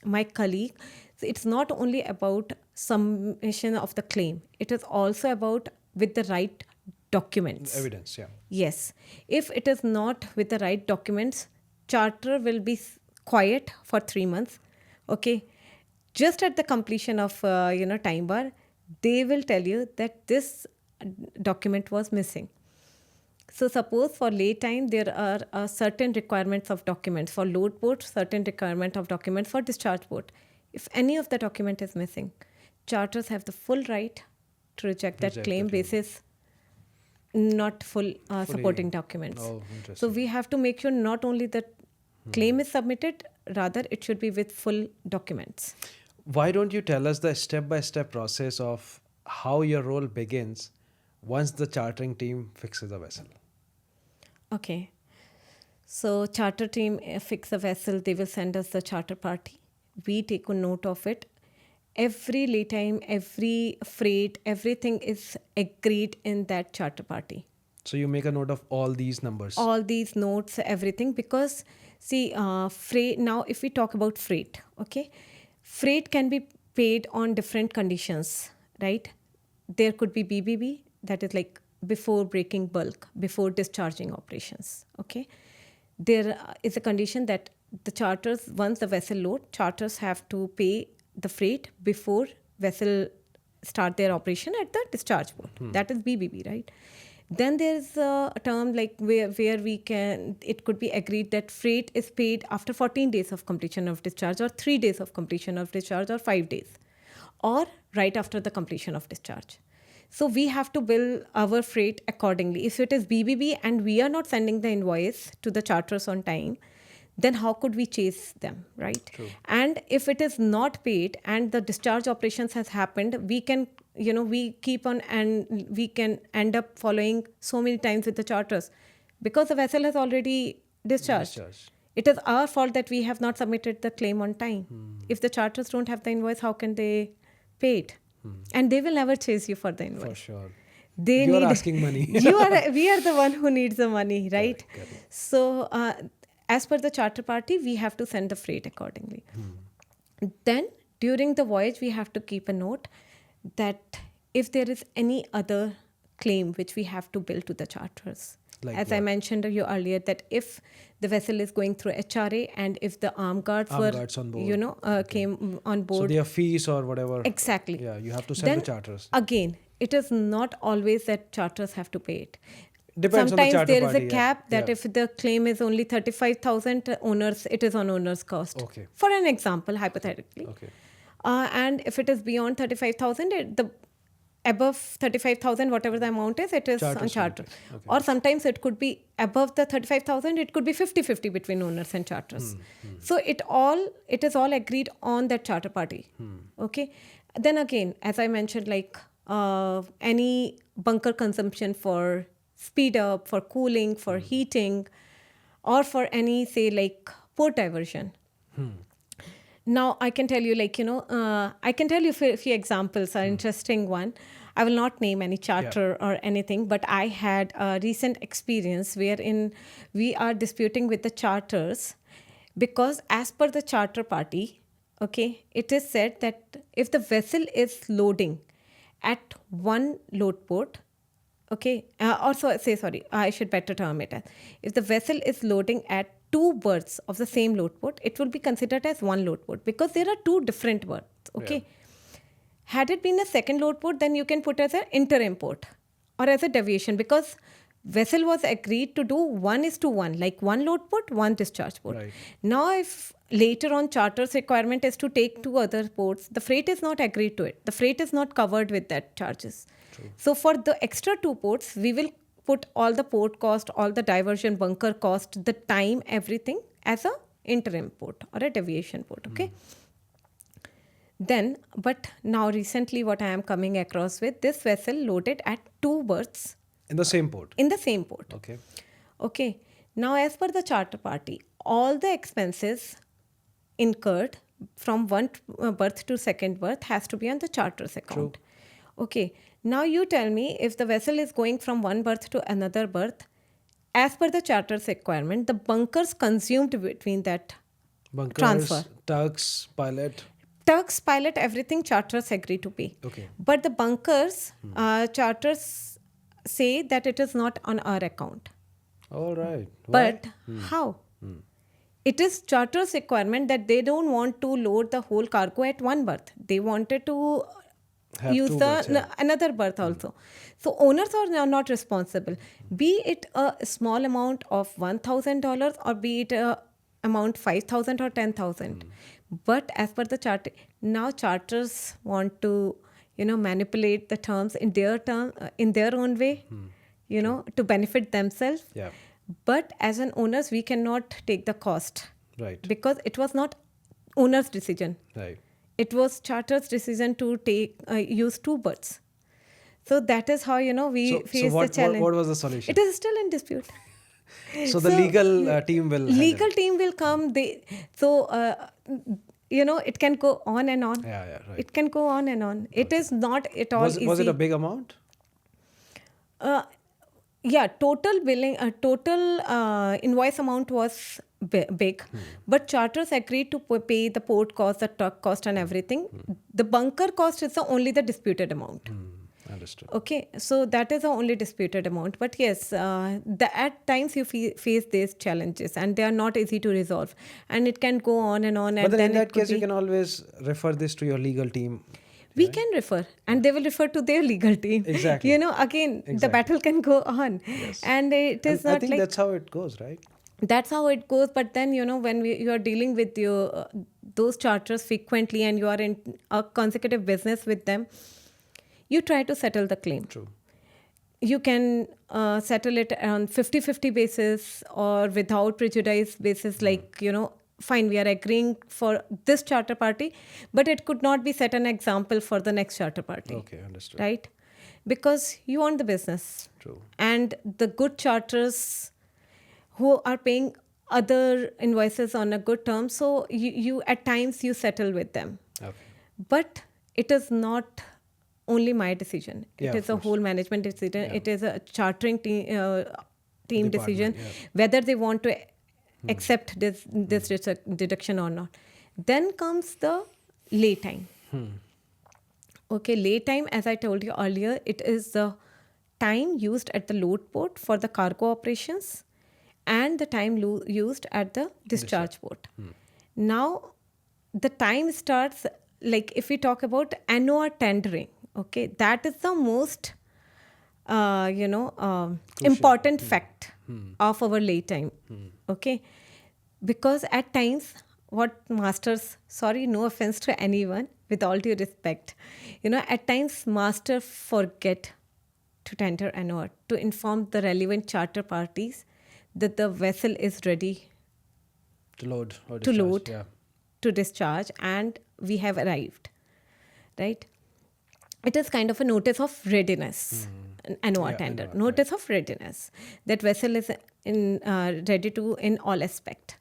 my colleague. So it's not only about submission of the claim. It is also about with the right documents. Evidence, yeah. Yes. If it is not with the right documents, charter will be quiet for 3 months. Okay. Just at the completion of time bar, they will tell you that this document was missing. So suppose for laytime, there are certain requirements of documents. For load port, certain requirement of documents. For discharge port, if any of the document is missing, charters have the full right to reject that Reject the claim claim. basis not full supporting documents. Oh, So interesting. we have to make sure not only that claim is submitted, rather it should be with full documents. Why don't you tell us the step-by-step process of how your role begins once the chartering team fixes a vessel? Okay. So charter team fix a vessel, they will send us the charter party. We take a note of it. Every laytime, every freight, everything is agreed in that charter party. So you make a note of all these numbers. All these notes, everything, because see, freight, now if we talk about freight, okay, freight can be paid on different conditions, right? There could be BBB, that is like before breaking bulk, before discharging operations, okay? There is a condition that the charters, once the vessel load, charters have to pay the freight before vessel start their operation at the discharge port. That is BBB, right? Then there's a term like where we can, it could be agreed that freight is paid after 14 days of completion of discharge, or 3 days of completion of discharge, or 5 days, or right after the completion of discharge. So we have to bill our freight accordingly. If it is BBB and we are not sending the invoice to the charters on time, then how could we chase them, right? True. And if it is not paid and the discharge operations has happened, we can, we keep on and we can end up following so many times with the charters because the vessel has already discharged. It is our fault that we have not submitted the claim on time. If the charters don't have the invoice, how can they pay it? And they will never chase you for the invoice. For sure. They You are need asking money. we are the one who needs the money, right? Correct. So as per the charter party, we have to send the freight accordingly. Then during the voyage, we have to keep a note that if there is any other claim which we have to bill to the charters. Like As I what? mentioned to you earlier, that if the vessel is going through HRA and if the armed guards Armed were, guards on board. came on So board. their fees or whatever. Exactly. Yeah, you have to send Then the charters. Again, it is not always that charters have to pay it. Depends on the Sometimes charter there is party, a yeah. cap that Yeah. if the claim is only 35,000 owners, it is on owner's cost. Okay. For an example, hypothetically. Okay. And if it is beyond 35,000, the above 35,000, whatever the amount is, it is on Charters charter. will pay. Okay. Or sometimes it could be above the 35,000, it could be 50-50 between owners and charters. So it is all agreed on that charter party. Okay. Then again, as I mentioned, like any bunker consumption for speed up, for cooling, for heating, or for any, say, like port diversion. Now, I can tell you, I can tell you a few examples, an interesting one. I will not name any charter or anything, but I had a recent experience wherein we are disputing with the charters because as per the charter party, okay, it is said that if the vessel is loading at one load port, okay, I should better term it as, if the vessel is loading at 2 berths of the same load port, it will be considered as one load port because there are 2 different berths, okay. Yeah. Had it been a second load port, then you can put as an interim port or as a deviation because vessel was agreed to do 1:1, like one load port, one discharge port. Right. Now, if later on charter's requirement is to take 2 other ports, the freight is not agreed to it. The freight is not covered with that charges. True. So for the extra 2 ports, we will put all the port cost, all the diversion, bunker cost, the time, everything as a interim port or a deviation port, okay? Then, but now recently what I am coming across with, this vessel loaded at 2 berths In the same port. in the same port. Okay. Okay. Now, as per the charter party, all the expenses incurred from one berth to second berth has to be on the charter's account. True. Okay. Now, you tell me if the vessel is going from one berth to another berth, as per the charter's requirement, the bunkers consumed between that Bunkers, transfer. tugs, pilot. Tugs, pilot, everything charters agree to pay. Okay. But the bunkers, charters say that it is not on our account. All right. But how? It is charter's requirement that they don't want to load the whole cargo at one berth. They wanted to Have use 2 the berths, yeah. another berth also. So owners are now not responsible. Be it a small amount of $1,000 or be it a amount 5,000 or 10,000. But as per the charter, now charters want to, manipulate the terms in their own way, to benefit themselves. Yeah. But as an owners, we cannot take the cost. Right. Because it was not owner's decision. Right. It was charter's decision to use two berths. So that is how, we face the challenge. What was the solution? It is still in dispute. So the legal team will legal team will come. It can go on and on. Yeah, right. It can go on and on. It is not at all easy. Was it a big amount? Total billing, total invoice amount was big, but charters agreed to pay the port cost, the truck cost, and everything. The bunker cost is only the disputed amount. Understood. Okay, so that is the only disputed amount. But yes, at times you face these challenges, and they are not easy to resolve, and it can go on and on. But and then in that it could case, you can always refer this to your legal team. We can refer, and they will refer to their legal team. Exactly. Again, the battle can go on. Yes. And it is I not think like... that's how it goes, right? That's how it goes. But then, when you are dealing with those charters frequently, and you are in a consecutive business with them, you try to settle the claim. True. You can settle it on 50-50 basis or without prejudice basis, like, fine, we are agreeing for this charter party, but it could not be set an example for the next charter party. Okay, understood. Right? Because you own the business. True. And the good charters who are paying other invoices on a good term, so you at times you settle with them. Okay. But it is not only my decision. Yeah, It is a whole management decision. Yeah. It is a chartering team decision, yeah. whether they want to accept this deduction or not. Then comes the laytime. Okay, laytime, as I told you earlier, it is the time used at the load port for the cargo operations and the time used at the discharge port. Now, the time starts, like if we talk about NOR tendering, okay, that is the most, important fact of our laytime, okay? Because at times, what masters, sorry, no offense to anyone, with all due respect, at times master forget to tender NOR, to inform the relevant charter parties that the vessel is ready To load or to discharge. load, Yeah. to discharge, and we have arrived, right? It is kind of a notice of readiness, an NOR Yeah, tender, NOR, notice of readiness, that vessel is ready to in all aspect.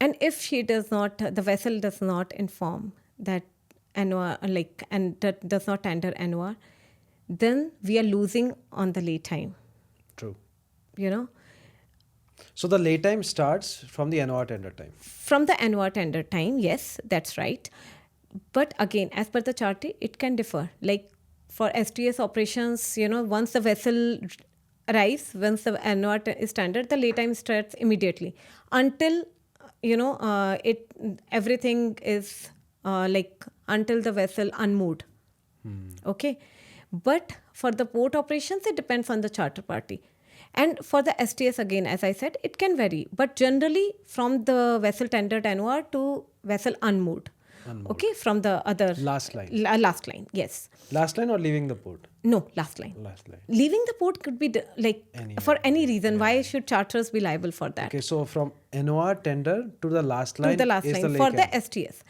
And if the vessel does not inform that NOR, and that does not tender NOR, then we are losing on the lay time, True. So the lay time starts from the NOR tender time. From the NOR tender time, yes, that's right. But again, as per the charter, it can differ. Like for STS operations, once the vessel arrives, once the NOR is tendered, the lay time starts immediately until, everything is until the vessel unmoored. Okay. But for the port operations, it depends on the charter party. And for the STS, again, as I said, it can vary. But generally, from the vessel tendered NOR to vessel unmoored. Okay, from the other... Last line. Last line, yes. Last line or leaving the port? No, last line. Last line. Leaving the port could be for any reason. Why should charters be liable for that? Okay, so from NOR tender to the last line To the last is line the for lay the STS.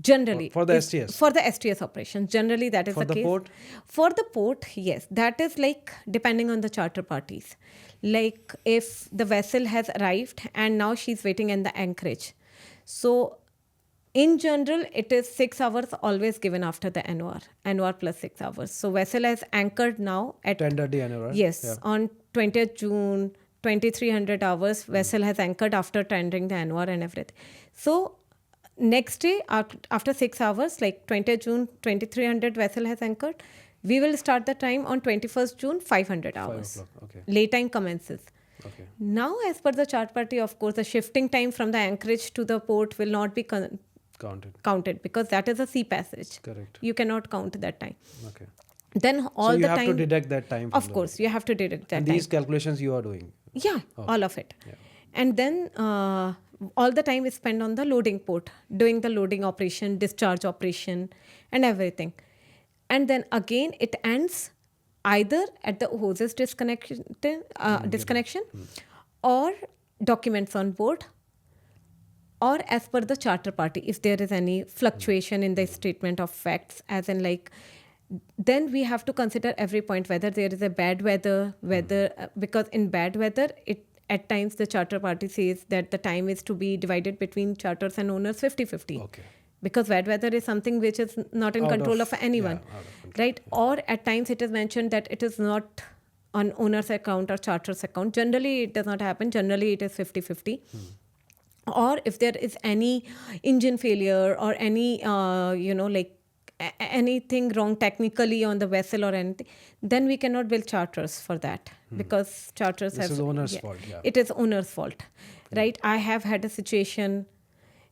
Generally. For the STS? For the STS operations. Generally, that is For the the case. port? For the port, yes. That is depending on the charter parties. Like if the vessel has arrived and now she's waiting in the anchorage. So in general, it is 6 hours always given after the NOR plus 6 hours. So vessel has anchored now at... Tendered the NOR? Yes, Yeah. on 20th June, 2300 hours, vessel has anchored after tendering the NOR and everything. So next day, after 6 hours, like 20th June, 2300 vessel has anchored. We will start the time on 21st June, 500 hours. 5 o'clock, okay. Lay time commences. Okay. Now, as per the chart party, of course, the shifting time from the anchorage to the port will not be counted because that is a sea passage. Correct. You cannot count that time. Okay. Then all so you the have time... to deduct that time. Of course, you have to deduct that and time. these calculations you are doing? Yeah, all of it. Yeah. And then all the time is spent on the loading port, doing the loading operation, discharge operation, and everything. and then again it ends either at the hoses disconnection or documents on board, or as per the charter party, if there is any fluctuation in the statement of facts, as in like, then we have to consider every point, whether there is a bad weather, because in bad weather, it at times the charter party says that the time is to be divided between charters and owners 50-50. Okay. Because bad weather is something which is not in control of anyone, right? Or at times it is mentioned that it is not on owner's account or charter's account. Generally, it does not happen. Generally, it is 50-50. Or if there is any engine failure or any, anything wrong technically on the vessel or anything, then we cannot bill charters for that, because charters This is owner's fault. Yeah. It is owner's fault, right? I have had a situation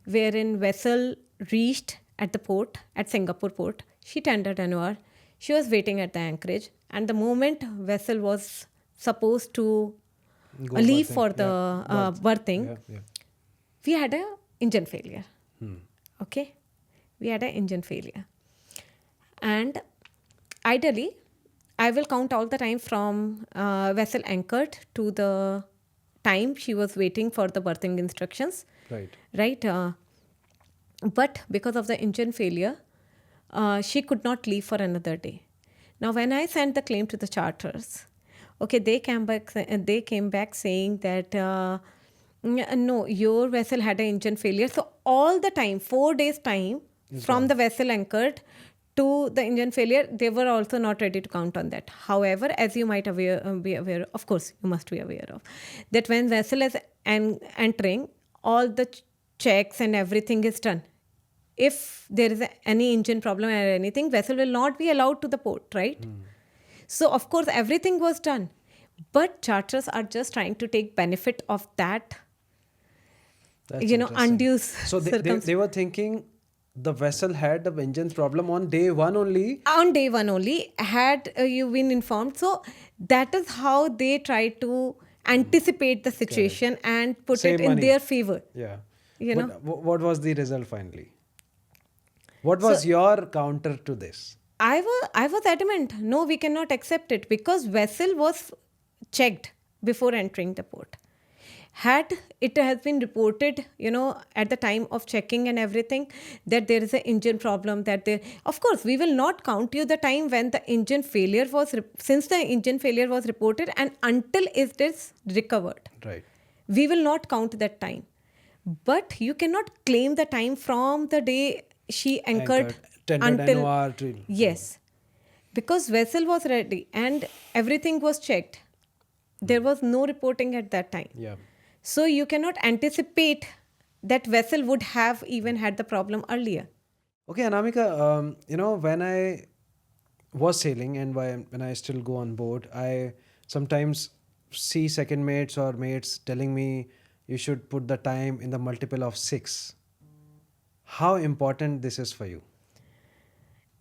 wherein vessel reached at the port, at Singapore port. She tendered an hour. She was waiting at the anchorage, and the moment vessel was supposed to leave for the berthing, we had an engine failure. Okay? We had an engine failure. And ideally, I will count all the time from vessel anchored to the time she was waiting for the berthing instructions. Right? But because of the engine failure, she could not leave for another day. Now, when I sent the claim to the charters, okay, they came back saying that, no, your vessel had an engine failure. So all the time, 4 days time, from the vessel anchored to the engine failure, they were also not ready to count on that. However, as you might be aware, of course, you must be aware of, that when vessel is entering, all the checks and everything is done. If there is any engine problem or anything, vessel will not be allowed to the port, right? So, of course, everything was done. But charters are just trying to take benefit of that, undue So they were thinking the vessel had the engine problem on day one only. On day one only, had you been informed. So that is how they try to anticipate the situation and put Save it in money. their favor. Yeah. But what was the result finally? What was your counter to this? I was adamant, no, we cannot accept it, because vessel was checked before entering the port. Had it has been reported, at the time of checking and everything, that there is an engine problem, of course, we will not count you the time when the engine failure was, since the engine failure was reported and until it is recovered. Right. We will not count that time. But you cannot claim the time from the day she anchored until... NOR Yes. Because vessel was ready and everything was checked. There was no reporting at that time. Yeah. So you cannot anticipate that vessel would have even had the problem earlier. Okay, Anamika, when I was sailing and when I still go on board, I sometimes see second mates or mates telling me you should put the time in the multiple of 6. How important this is for you?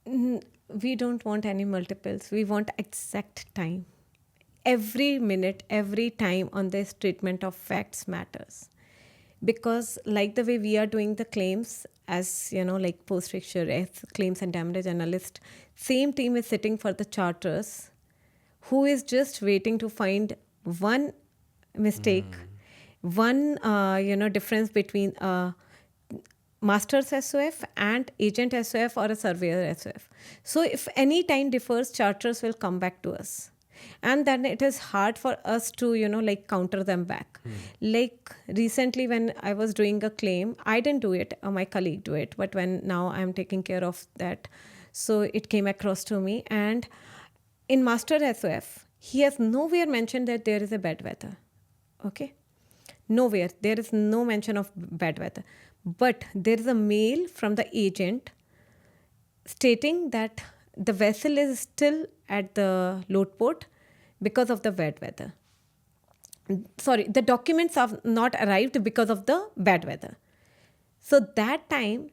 We don't want any multiples. We want exact time. Every minute, every time on this treatment of facts matters. Because like the way we are doing the claims, as like Post-Fixture, as claims and demurrage analyst, same team is sitting for the charters, who is just waiting to find one mistake, one difference between master's SOF and agent SOF or a surveyor SOF. So if any time differs, charters will come back to us. And then it is hard for us to, counter them back. Like recently when I was doing a claim, I didn't do it, my colleague do it. But when now I'm taking care of that, so it came across to me. And in Master SOF, he has nowhere mentioned that there is a bad weather. Okay? Nowhere. There is no mention of bad weather. But there is a mail from the agent stating that the vessel is still at the load port because of the bad weather. Sorry, the documents have not arrived because of the bad weather. So that time,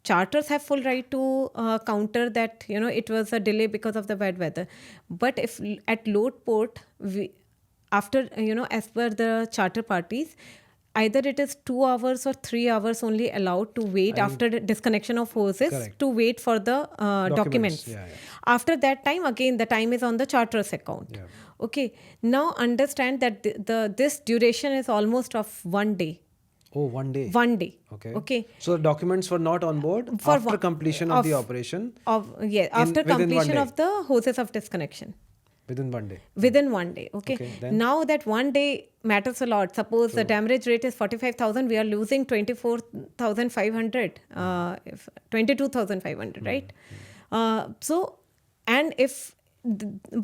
charters have full right to counter that, it was a delay because of the bad weather. But if at load port, after, as per the charter parties, either it is 2 hours or 3 hours only allowed to wait after the disconnection of hoses Correct. to wait for the documents. Yeah. After that time, again, the time is on the charter's account. Yeah. Okay. Now understand that this duration is almost of 1 day. Oh, 1 day. 1 day. Okay. Okay. So the documents were not on board For after one- completion of the operation After within 1 completion day. of the hoses of disconnection. within 1 day. Within 1 day. Okay. then? Now that 1 day matters a lot. Suppose the demurrage rate is 45,000, we are losing 24,500, 22,500, right?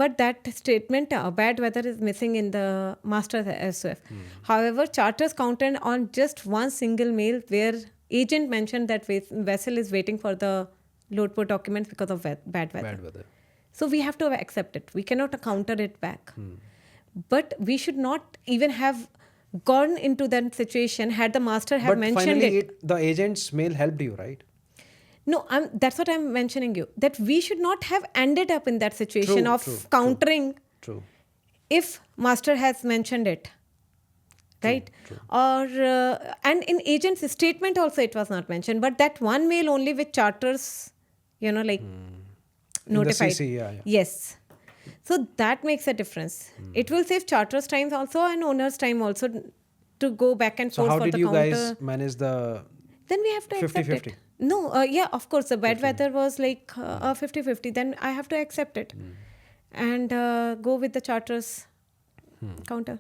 But that statement, bad weather is missing in the master SOF. However, charters counted on just one single mail where agent mentioned that vessel is waiting for the load port documents because of bad weather. Bad weather. So we have to accept it. We cannot counter it back. But we should not even have gone into that situation had the master have But mentioned finally, it. the agent's mail helped you, right? No, that's what I'm mentioning you. That we should not have ended up in that situation of countering True. if master has mentioned it. Right? True. Or and in agent's statement also it was not mentioned. But that one mail only with charters, notified. In the CC, yeah. Yes. So that makes a difference. It will save charters' time also and owners' time also to go back and So forth how for did the you counter. guys manage the Then we have to accept 50-50? it. No, yeah, of course, the bad weather was like 50-50. Then I have to accept it and go with the charters counter.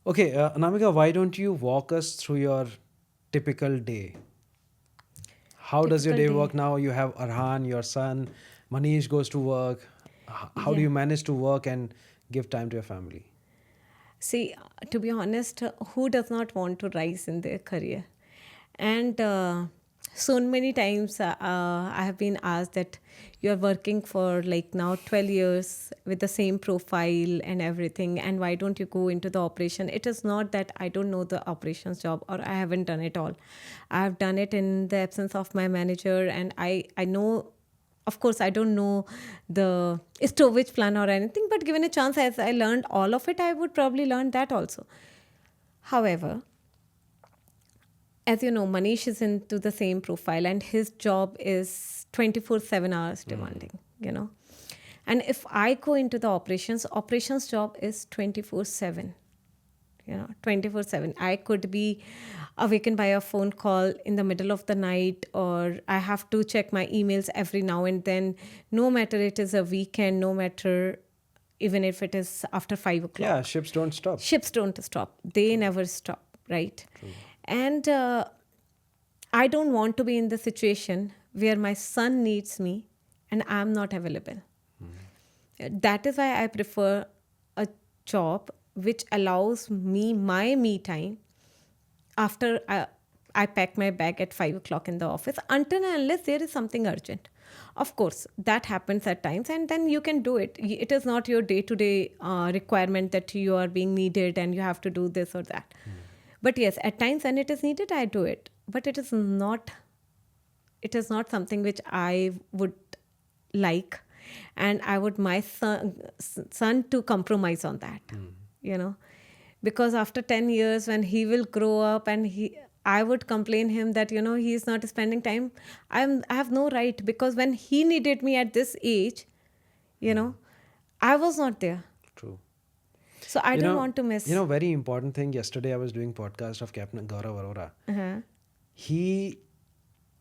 Okay, Anamika, why don't you walk us through your typical day? How does your day Typical day. work now? You have Arhan, your son, Manish goes to work. How do you manage to work and give time to your family? See, to be honest, who does not want to rise in their career? And so many times I have been asked that you're working for like now 12 years with the same profile and everything, and why don't you go into the operation? It is not that I don't know the operations job or I haven't done it all. I have done it in the absence of my manager, and I know, of course, I don't know the stowage plan or anything, but given a chance, as I learned all of it, I would probably learn that also. However, as you know, Manish is into the same profile and his job is 24/7 hours demanding, And if I go into the operations job is 24/7, 24/7. I could be awakened by a phone call in the middle of the night, or I have to check my emails every now and then, no matter it is a weekend, no matter even if it is after 5 o'clock. Yeah, ships don't stop. Ships don't stop. They never stop, right? True. And I don't want to be in the situation where my son needs me and I'm not available. That is why I prefer a job which allows me my me time after I pack my bag at 5 o'clock in the office, until and unless there is something urgent. Of course, that happens at times, and then you can do it. It is not your day-to-day requirement that you are being needed and you have to do this or that. But yes, at times when it is needed, I do it. But it is not something which I would like, and I would my son to compromise on that. Because after 10 years, when he will grow up and I would complain him that, he is not spending time. I have no right, because when he needed me at this age, I was not there. True. So I don't want to miss. Very important thing. Yesterday I was doing podcast of Captain Gaurav Arora. Uh-huh. He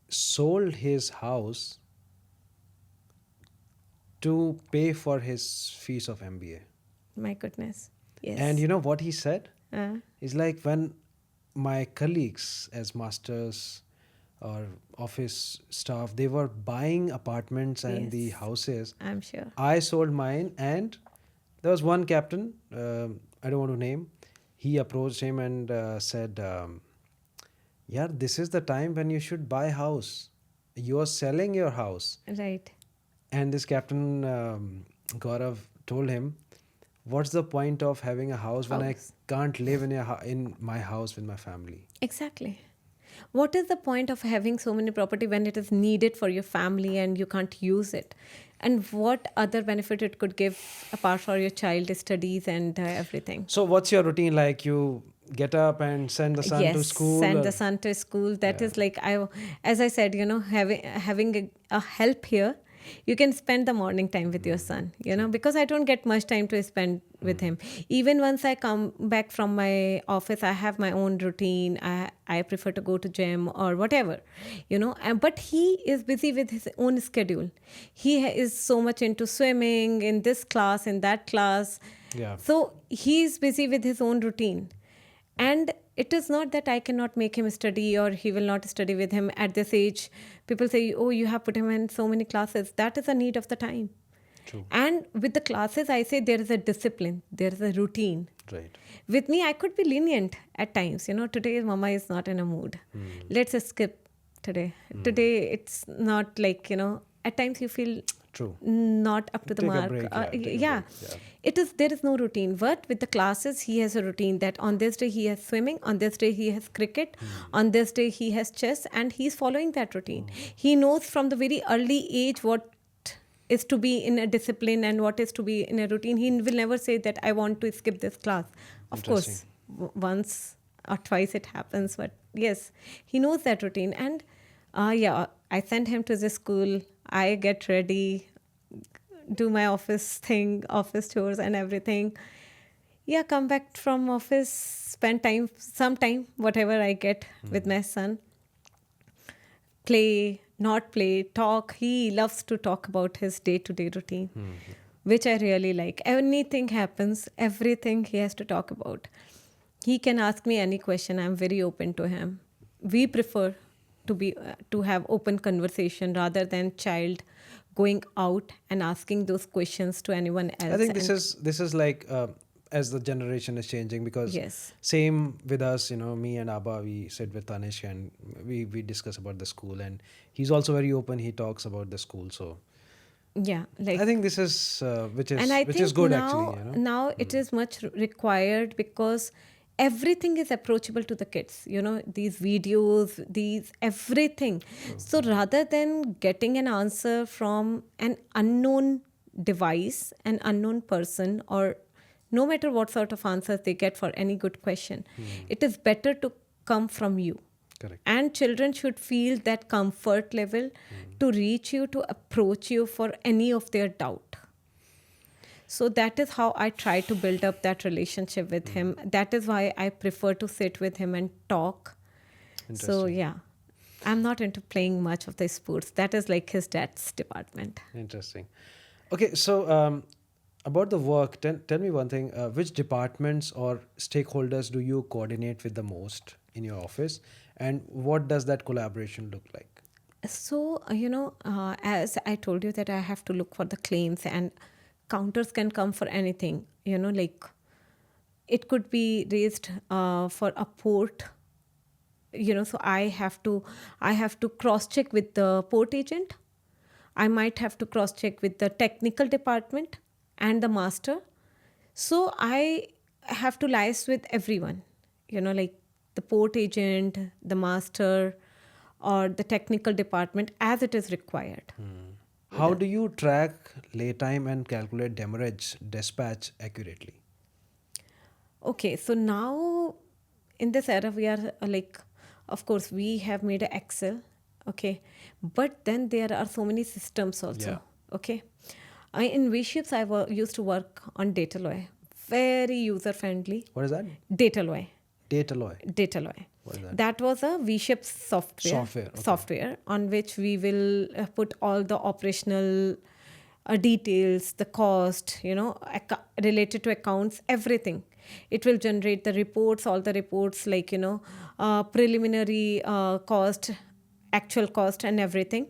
sold his house to pay for his fees of MBA. My goodness. Yes. And you know what he said? He's like, when my colleagues as masters or office staff, they were buying apartments and the houses. I'm sure. I sold mine, and there was one captain, I don't want to name, he approached him and said, yeah, this is the time when you should buy house. You are selling your house. Right. And this captain, Gaurav, told him, what's the point of having a house when I can't live in my house with my family? Exactly. What is the point of having so many property when it is needed for your family and you can't use it? And what other benefit it could give apart from your child studies and everything? So what's your routine like? You get up and send the son to Yes, school. send Or, the son to school. That yeah. is like as I said, having a help here, you can spend the morning time with your son. Because I don't get much time to spend with him. Even once I come back from my office, I have my own routine. I prefer to go to gym or whatever, but he is busy with his own schedule. He is so much into swimming in this class, in that class. Yeah. So he is busy with his own routine. And it is not that I cannot make him study or he will not study with him at this age. People say, oh, you have put him in so many classes. That is a need of the time. True. And with the classes, I say there is a discipline, there is a routine. Right. With me, I could be lenient at times. Today mama is not in a mood. Let's skip today. Today, it's not like, at times you feel True. not up to the Take a mark. break, take a Yeah. break, yeah. There is no routine. But with the classes, he has a routine that on this day he has swimming, on this day he has cricket, on this day he has chess, and he's following that routine. He knows from the very early age what is to be in a discipline and what is to be in a routine. He will never say that I want to skip this class. Of course, once or twice it happens, but yes, he knows that routine. And I send him to the school. I get ready, do my office thing, office chores and everything. Yeah, come back from office, spend some time, whatever I get with my son. Play, not play, talk. He loves to talk about his day-to-day routine, which I really like. Anything happens, everything he has to talk about. He can ask me any question. I'm very open to him. We prefer to have open conversation rather than child going out and asking those questions to anyone else. I think this is like as the generation is changing, because Yes. same with us, me and Abba, we sit with Tanish and we discuss about the school, and he's also very open. He talks about the school. So Yeah, like I think this is which and I is think good now, actually. now it is much required because everything is approachable to the kids. These videos, these everything. So rather than getting an answer from an unknown device, an unknown person, or no matter what sort of answers they get for any good question, it is better to come from you. Correct. And children should feel that comfort level to reach you, to approach you for any of their doubt. So that is how I try to build up that relationship with him. That is why I prefer to sit with him and talk. So yeah, I'm not into playing much of the sports. That is like his dad's department. Interesting. Okay, so about the work, tell me one thing. Which departments or stakeholders do you coordinate with the most in your office, and what does that collaboration look like? So, as I told you that I have to look for the claims, and counters can come for anything, like it could be raised for a port, so I have to cross check with the port agent. I might have to cross check with the technical department and the master. So I have to liaise with everyone, like the port agent, the master, or the technical department as it is required. How do you track laytime and calculate demurrage dispatch accurately? Okay, so now in this era, we are of course, we have made an Excel, okay, but then there are so many systems also, Yeah. okay. In V.Ships, I used to work on Dataloy, very user friendly. What is that? Dataloy. Dataloy. What is that? That was a V.Ships software. Okay. Software on which we will put all the operational details, the cost, related to accounts, everything. It will generate the reports, all the reports like, preliminary cost, actual cost and everything.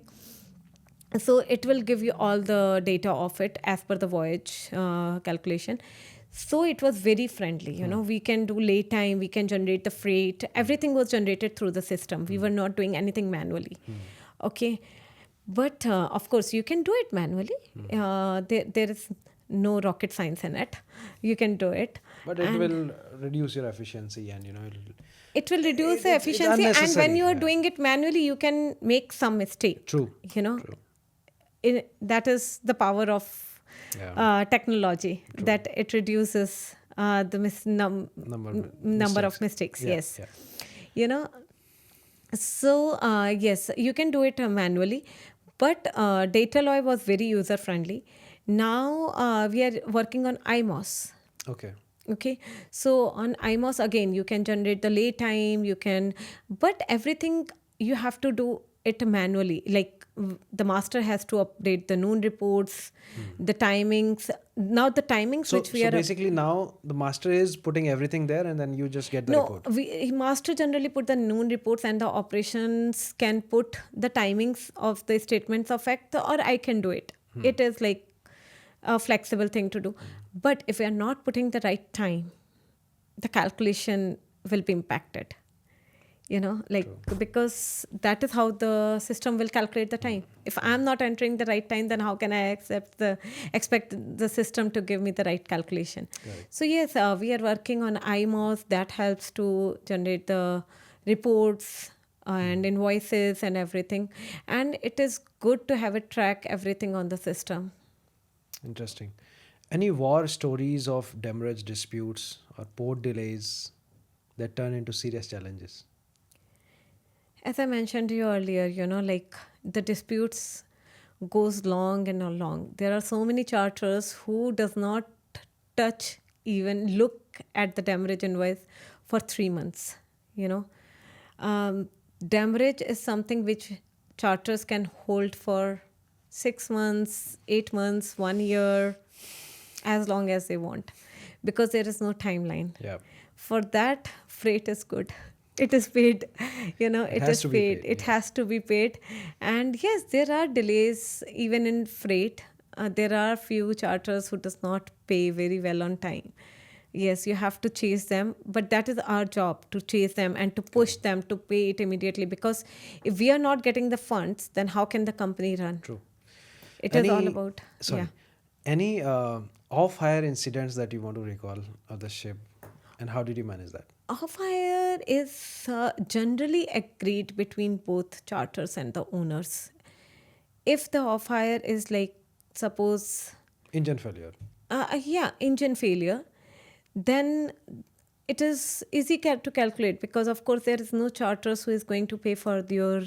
So it will give you all the data of it as per the voyage calculation. So it was very friendly. We can do laytime, we can generate the freight. Everything was generated through the system. We were not doing anything manually. Okay. But of course, you can do it manually. There is no rocket science in it. You can do it. But it will reduce your efficiency, and it will reduce the efficiency. And when you are doing it manually, you can make some mistake. True. True. That is the power of technology, that it reduces the number of mistakes. Yeah, Yes. yeah. You know, so yes, you can do it manually, but Dataloy was very user friendly. Now we are working on IMOS. Okay. Okay, so on IMOS again, you can generate the laytime, but everything you have to do it manually. Like the master has to update the noon reports, the timings. Now the timings So, which we so are basically now the master is putting everything there and then you just get the no, report. master generally put the noon reports and the operations can put the timings of the statements of fact, or I can do it. It is like a flexible thing to do. But if we are not putting the right time, the calculation will be impacted. Because that is how the system will calculate the time. If I'm not entering the right time, then how can I expect the system to give me the right calculation? Right. So yes, we are working on IMOS that helps to generate the reports and invoices and everything. And it is good to have it track everything on the system. Interesting. Any war stories of demurrage disputes or port delays that turn into serious challenges? As I mentioned to you earlier, like the disputes goes long and long. There are so many charters who does not touch, even look at the demurrage invoice for 3 months. Demurrage is something which charters can hold for 6 months, 8 months, 1 year, as long as they want, because there is no timeline. Yeah. For that, freight is good. It is paid, it has is to be paid. paid, It yeah. has to be paid. And yes, there are delays even in freight. There are few charters who does not pay very well on time. Yes, you have to chase them, but that is our job, to chase them and to push them to pay it immediately, because if we are not getting the funds, then how can the company run? True. It is all about, Sorry. yeah. Any off-hire incidents that you want to recall of the ship, and how did you manage that? Off-hire is generally agreed between both charters and the owners. If the off-hire is like, suppose, Engine failure. engine failure, then it is easy to calculate, because of course there is no charters who is going to pay for your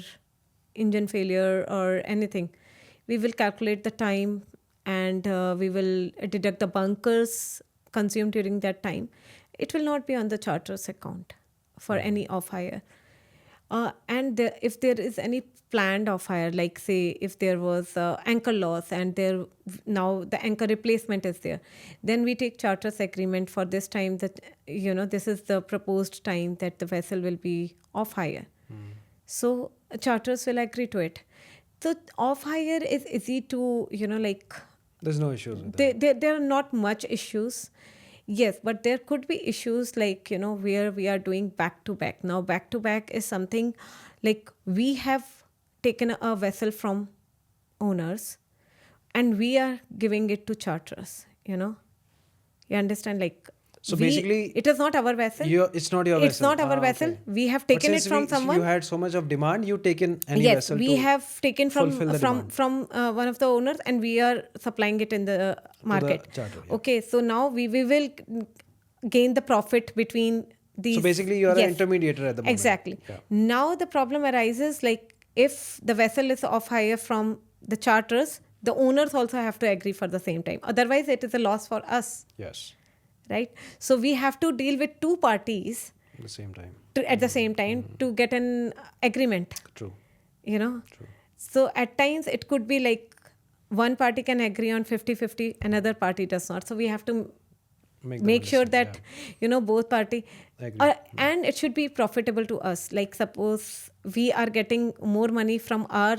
engine failure or anything. We will calculate the time, and we will deduct the bunkers consumed during that time. It will not be on the charter's account for any off-hire. And if there is any planned off-hire, like say if there was anchor loss and now the anchor replacement is there, then we take charter's agreement for this time, that this is the proposed time that the vessel will be off-hire. So charters will agree to it. So off-hire is easy to, There's no issues with that. there are not much issues. Yes, but there could be issues like, where we are doing back to back. Now, back to back is something like we have taken a vessel from owners and we are giving it to charters, You understand? Like, So basically, it is not our vessel. It's not your It's vessel. not our vessel. Okay. We have But taken it since from someone. You had so much of demand, you taken any Yes, vessel we to have taken from fulfill the demand. one of the owners, and we are supplying it in the market. charter, yeah. Okay, so now we will gain the profit between these. So basically, you are Yes, an intermediator at the moment. Exactly. Yeah. Now the problem arises, like if the vessel is off hire from the charters, the owners also have to agree for the same time. Otherwise, it is a loss for us, Yes. right? So we have to deal with two parties At the same time. at the same time to get an agreement. True. True. True. So at times it could be like one party can agree on 50-50, another party does not. So we have to them make sure understand, that both party Agree. and it should be profitable to us. Like suppose we are getting more money from our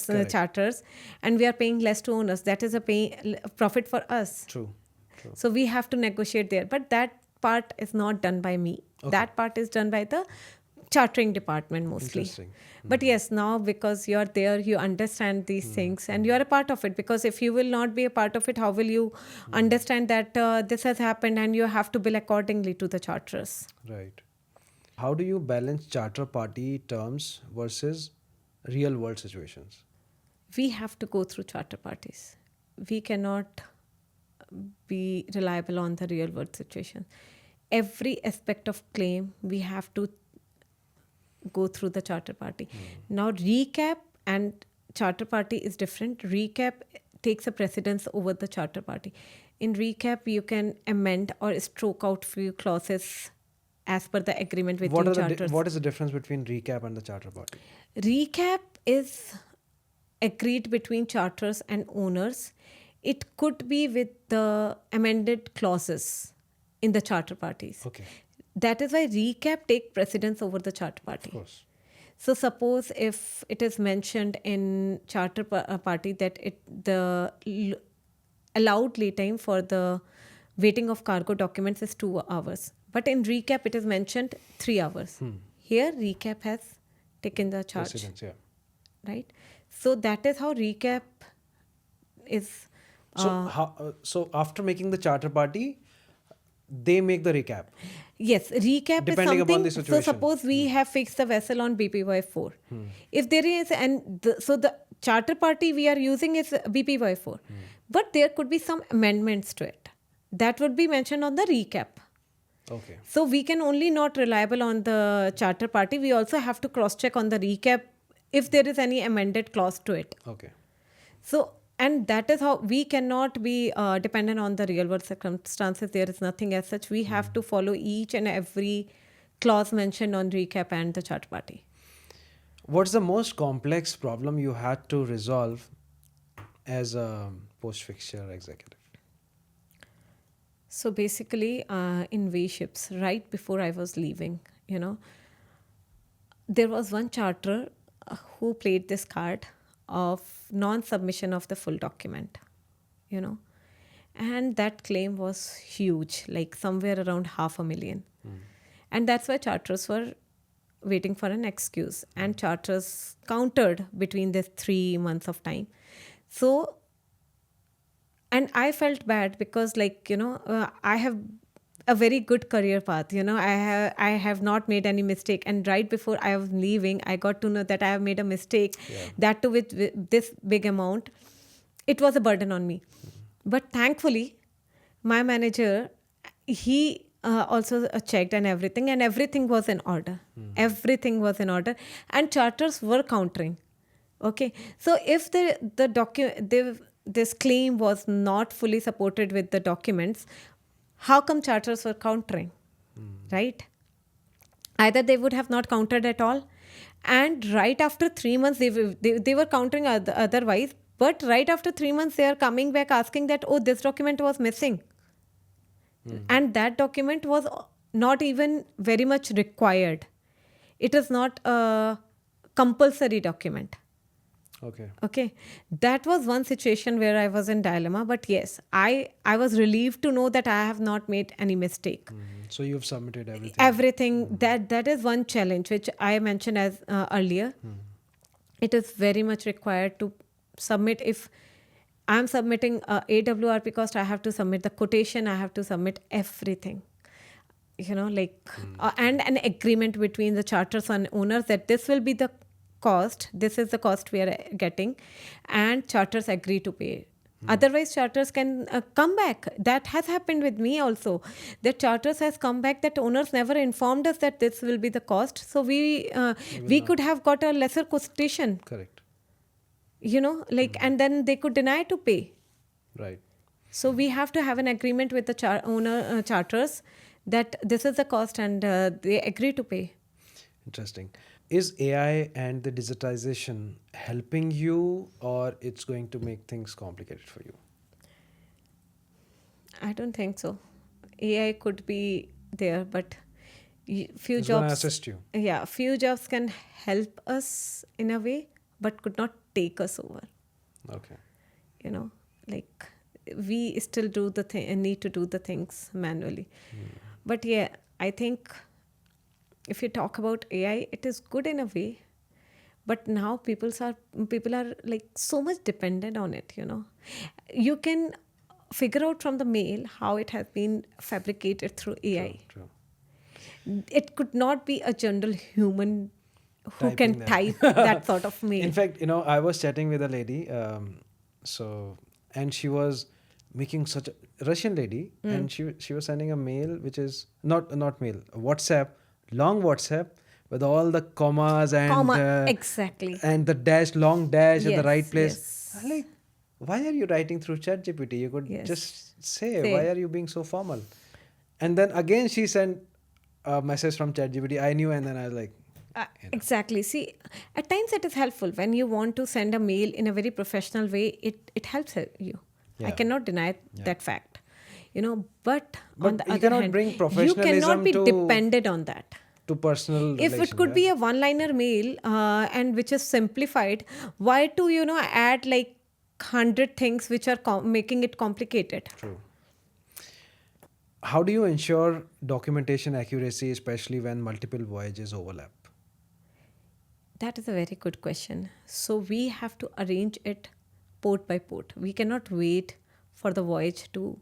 Correct. charters and we are paying less to owners, that is a profit for us. True. True. So we have to negotiate there, but that part is not done by me. Okay. That part is done by the chartering department mostly. Interesting. But yes, now because you're there, you understand these things and you're a part of it. Because if you will not be a part of it, how will you understand that this has happened and you have to bill accordingly to the charterers? Right. How do you balance charter party terms versus real world situations? We have to go through charter parties. We cannot be reliable on the real world situation. Every aspect of claim we have to go through the charter party. Now, recap and charter party is different. Recap takes a precedence over the charter party. In recap, you can amend or stroke out few clauses as per the agreement between charters. What is the difference between recap and the charter party? Recap is agreed between charters and owners. It could be with the amended clauses in the charter parties. Okay, That is why recap take precedence over the charter party. of course. So suppose if it is mentioned in charter party that allowed laytime for the waiting of cargo documents is 2 hours, but in recap it is mentioned 3 hours. Here recap has taken the charge, Precedence, yeah. right? So that is how recap is. So after making the charter party, they make the recap. Yes, recap Depending is upon something. the So situation. suppose we have fixed the vessel on BPY4. If there is, so the charter party we are using is BPY4, but there could be some amendments to it. That would be mentioned on the recap. Okay. So we can only not reliable on the charter party. We also have to cross check on the recap if there is any amended clause to it. Okay. So, and that is how we cannot be dependent on the real world circumstances. There is nothing as such. We have to follow each and every clause mentioned on recap and the charter party. What's the most complex problem you had to resolve as a post-fixture executive? So basically, in V.Ships, right before I was leaving, there was one charter who played this card of non-submission of the full document, and that claim was huge, like somewhere around 500,000. And that's why charters were waiting for an excuse, and charters countered between this 3 months of time. So, and I felt bad because I have a very good career path. I have not made any mistake. And right before I was leaving, I got to know that I have made a mistake. Yeah. That too with this big amount. It was a burden on me. But thankfully, my manager, he also checked and everything was in order. Everything was in order. And charters were countering. Okay. So if this claim was not fully supported with the documents, how come charters were countering? Right? Either they would have not countered at all, and right after 3 months they were countering otherwise, but right after 3 months they are coming back asking that, oh, this document was missing. And that document was not even very much required. It is not a compulsory document. Okay. That was one situation where I was in dilemma. But yes, I was relieved to know that I have not made any mistake. So you've submitted everything. Everything. That is one challenge which I mentioned as earlier. It is very much required to submit. If I'm submitting AWRP cost, I have to submit the quotation. I have to submit everything. And an agreement between the charters and owners that this will be the cost, this is the cost we are getting, and charters agree to pay. Otherwise, charters can come back. That has happened with me also. That charters has come back that owners never informed us that this will be the cost. So we could have got a lesser quotation. Correct. And then they could deny to pay. Right. So we have to have an agreement with the charters that this is the cost, and they agree to pay. Interesting. Is AI and the digitization helping you, or it's going to make things complicated for you? I don't think so. AI could be there, but few It's going to jobs. assist you. Yeah, few jobs can help us in a way, but could not take us over. Okay. We still need to do the things manually. But yeah, I think if you talk about AI, it is good in a way, but now people are like so much dependent on it. You can figure out from the mail how it has been fabricated through AI. True. It could not be a general human who Typing can that. type that sort of mail. In fact, I was chatting with a lady, and she was making such a Russian lady, and she was sending a mail which is not mail, WhatsApp, long WhatsApp with all the commas Exactly. and the dash, long dash at the right Yes, place. I'm yes, like, why are you writing through ChatGPT? You could yes. just say, why Say. are you being so formal? And then again she sent a message from ChatGPT. I knew, and then I was like, Exactly. See, at times it is helpful when you want to send a mail in a very professional way. It helps you. I yeah. cannot deny that fact. But on But the you other cannot hand, bring you cannot professionalism be dependent on that. to personal If it relation. could Yeah. be a one-liner mail and which is simplified, why to add like 100 things which are making it complicated? True. How do you ensure documentation accuracy, especially when multiple voyages overlap? That is a very good question. So we have to arrange it port by port. We cannot wait for the voyage to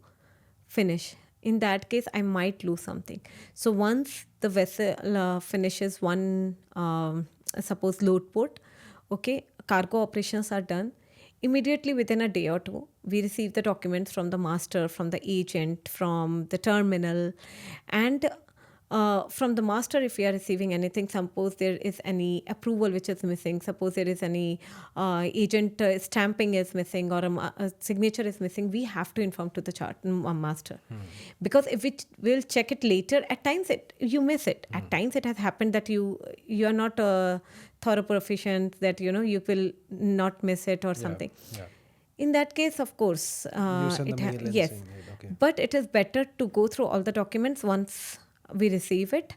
finish. In that case, I might lose something. So once the vessel finishes one, suppose load port, okay, cargo operations are done. Immediately within a day or two, we receive the documents from the master, from the agent, from the terminal, and from the master, if we are receiving anything, suppose there is any approval which is missing, suppose there is any agent stamping is missing or a signature is missing, we have to inform to the master. Because if we will check it later, at times you miss it. At times it has happened that you are not thorough proficient, that you will not miss it or something. Yeah. In that case, of course, You send the mail and yes. saying it. Okay. But it is better to go through all the documents once we receive it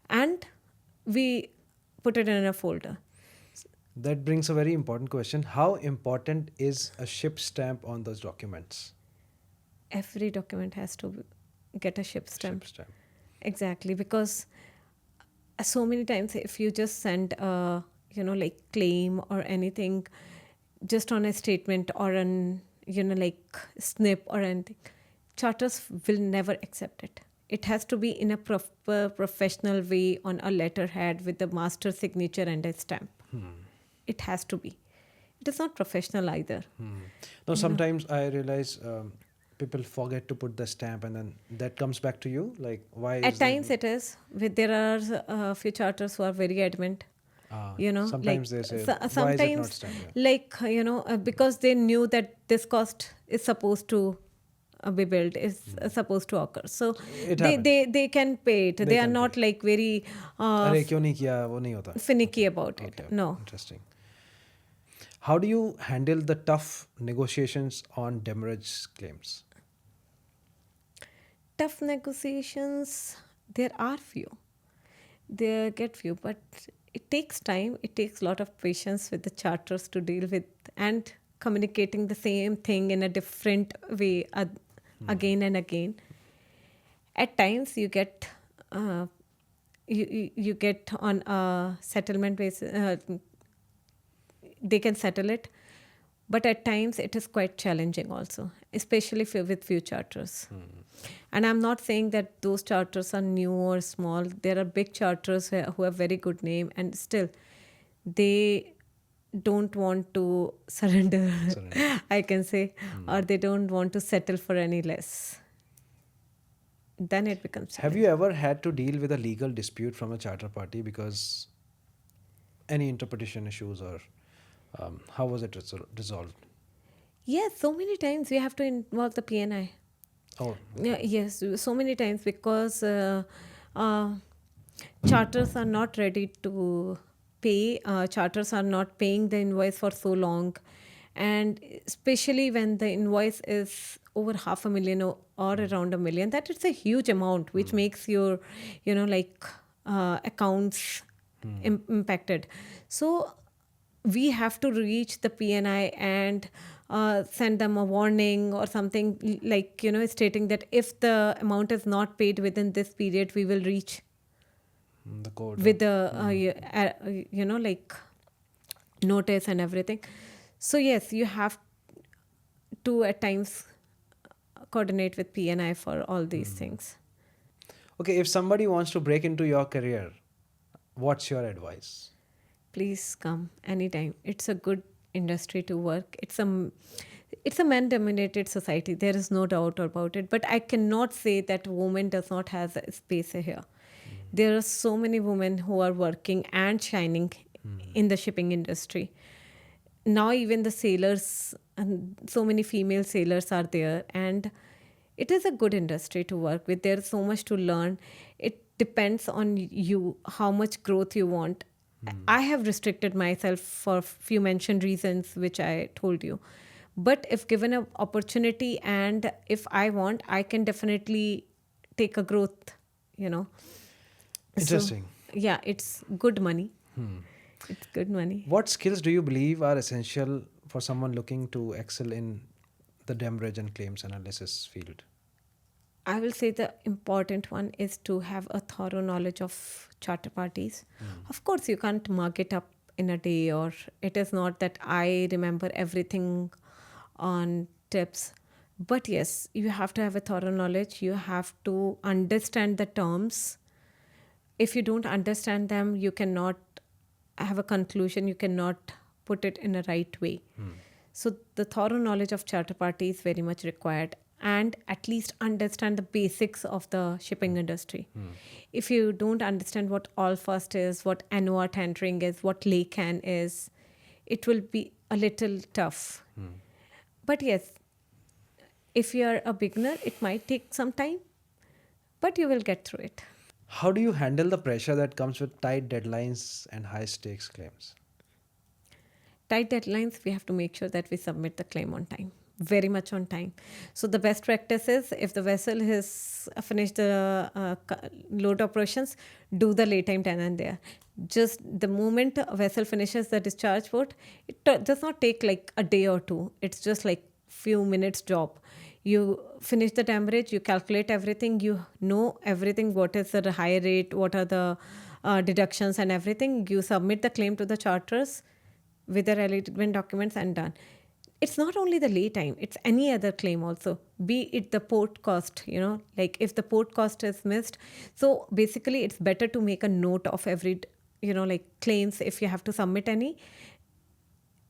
and we put it in a folder. That brings a very important question. How important is a ship stamp on those documents? Every document has to get a ship stamp. Ship stamp. Exactly, because so many times if you just send a like claim or anything just on a statement or an like snip or anything, charters will never accept it. It has to be in a proper professional way on a letterhead with the master signature and a stamp. It has to be. It is not professional either. No, sometimes I realize people forget to put the stamp, and then that comes back to you. Like, why? At times it is. There are a few charters who are very adamant. Sometimes they say, why is it not sometimes stamped? like because they knew that this cost is supposed to be built, is supposed to occur, so It they can pay it. They are can not like very अरे क्यों नहीं किया वो नहीं होता. finicky about it. Okay, No. Interesting. How do you handle the tough negotiations on demurrage claims? Tough negotiations, there are few. They get few, but it takes time. It takes a lot of patience with the charters to deal with and communicating the same thing in a different way again and again. At times you get you get on a settlement basis. They can settle it, but at times it is quite challenging also, especially with few charters. And I'm not saying that those charters are new or small. There are big charters who have very good name, and still they don't want to surrender. I can say, or they don't want to settle for any less. Then it becomes Have you ever had to deal with a legal dispute from a charter party because any interpretation issues, or how was it resolved? Yes, so many times we have to involve the PNI. Oh, Yeah, yes, so many times because charters are not ready to pay. Charters are not paying the invoice for so long, and especially when the invoice is over 500,000 or around 1 million, that it's a huge amount, which makes your accounts impacted. So we have to reach the PNI and send them a warning or something, like stating that if the amount is not paid within this period, we will reach the code. with the like notice and everything. So yes, you have to at times coordinate with PNI for all these things. Okay, if somebody wants to break into your career, what's your advice? Please come anytime. It's a good industry to work. It's a man-dominated society. There is no doubt about it. But I cannot say that women does not have a space here. There are so many women who are working and shining in the shipping industry. Now even the sailors, and so many female sailors are there, and it is a good industry to work with. There's so much to learn. It depends on you how much growth you want. I have restricted myself for few mentioned reasons which I told you, but if given an opportunity and if I want, I can definitely take a growth, you know. Interesting. So yeah, it's good money. It's good money. What skills do you believe are essential for someone looking to excel in the demurrage and claims analysis field? I will say the important one is to have a thorough knowledge of charter parties. Of course, you can't mug it up in a day, or it is not that I remember everything on tips. But yes, you have to have a thorough knowledge. You have to understand the terms. If you don't understand them, you cannot have a conclusion, you cannot put it in a right way. So the thorough knowledge of charter party is very much required, and at least understand the basics of the shipping industry. If you don't understand what all first is, what NOR tendering is, what Laycan is, it will be a little tough. But yes, if you are a beginner, it might take some time, but you will get through it. How do you handle the pressure that comes with tight deadlines and high stakes claims? Tight deadlines, we have to make sure that we submit the claim on time, very much on time. So the best practice is, if the vessel has finished the load operations, do the laytime then and there. Just the moment a vessel finishes the discharge port, it does not take like a day or two. It's just like few minutes job. You finish the demurrage, you calculate everything, you know everything, what is the high rate, what are the deductions and everything. You submit the claim to the charters with the relevant documents and done. It's not only the lay time, it's any other claim also, be it the port cost, like if the port cost is missed. So basically it's better to make a note of every, like claims if you have to submit any.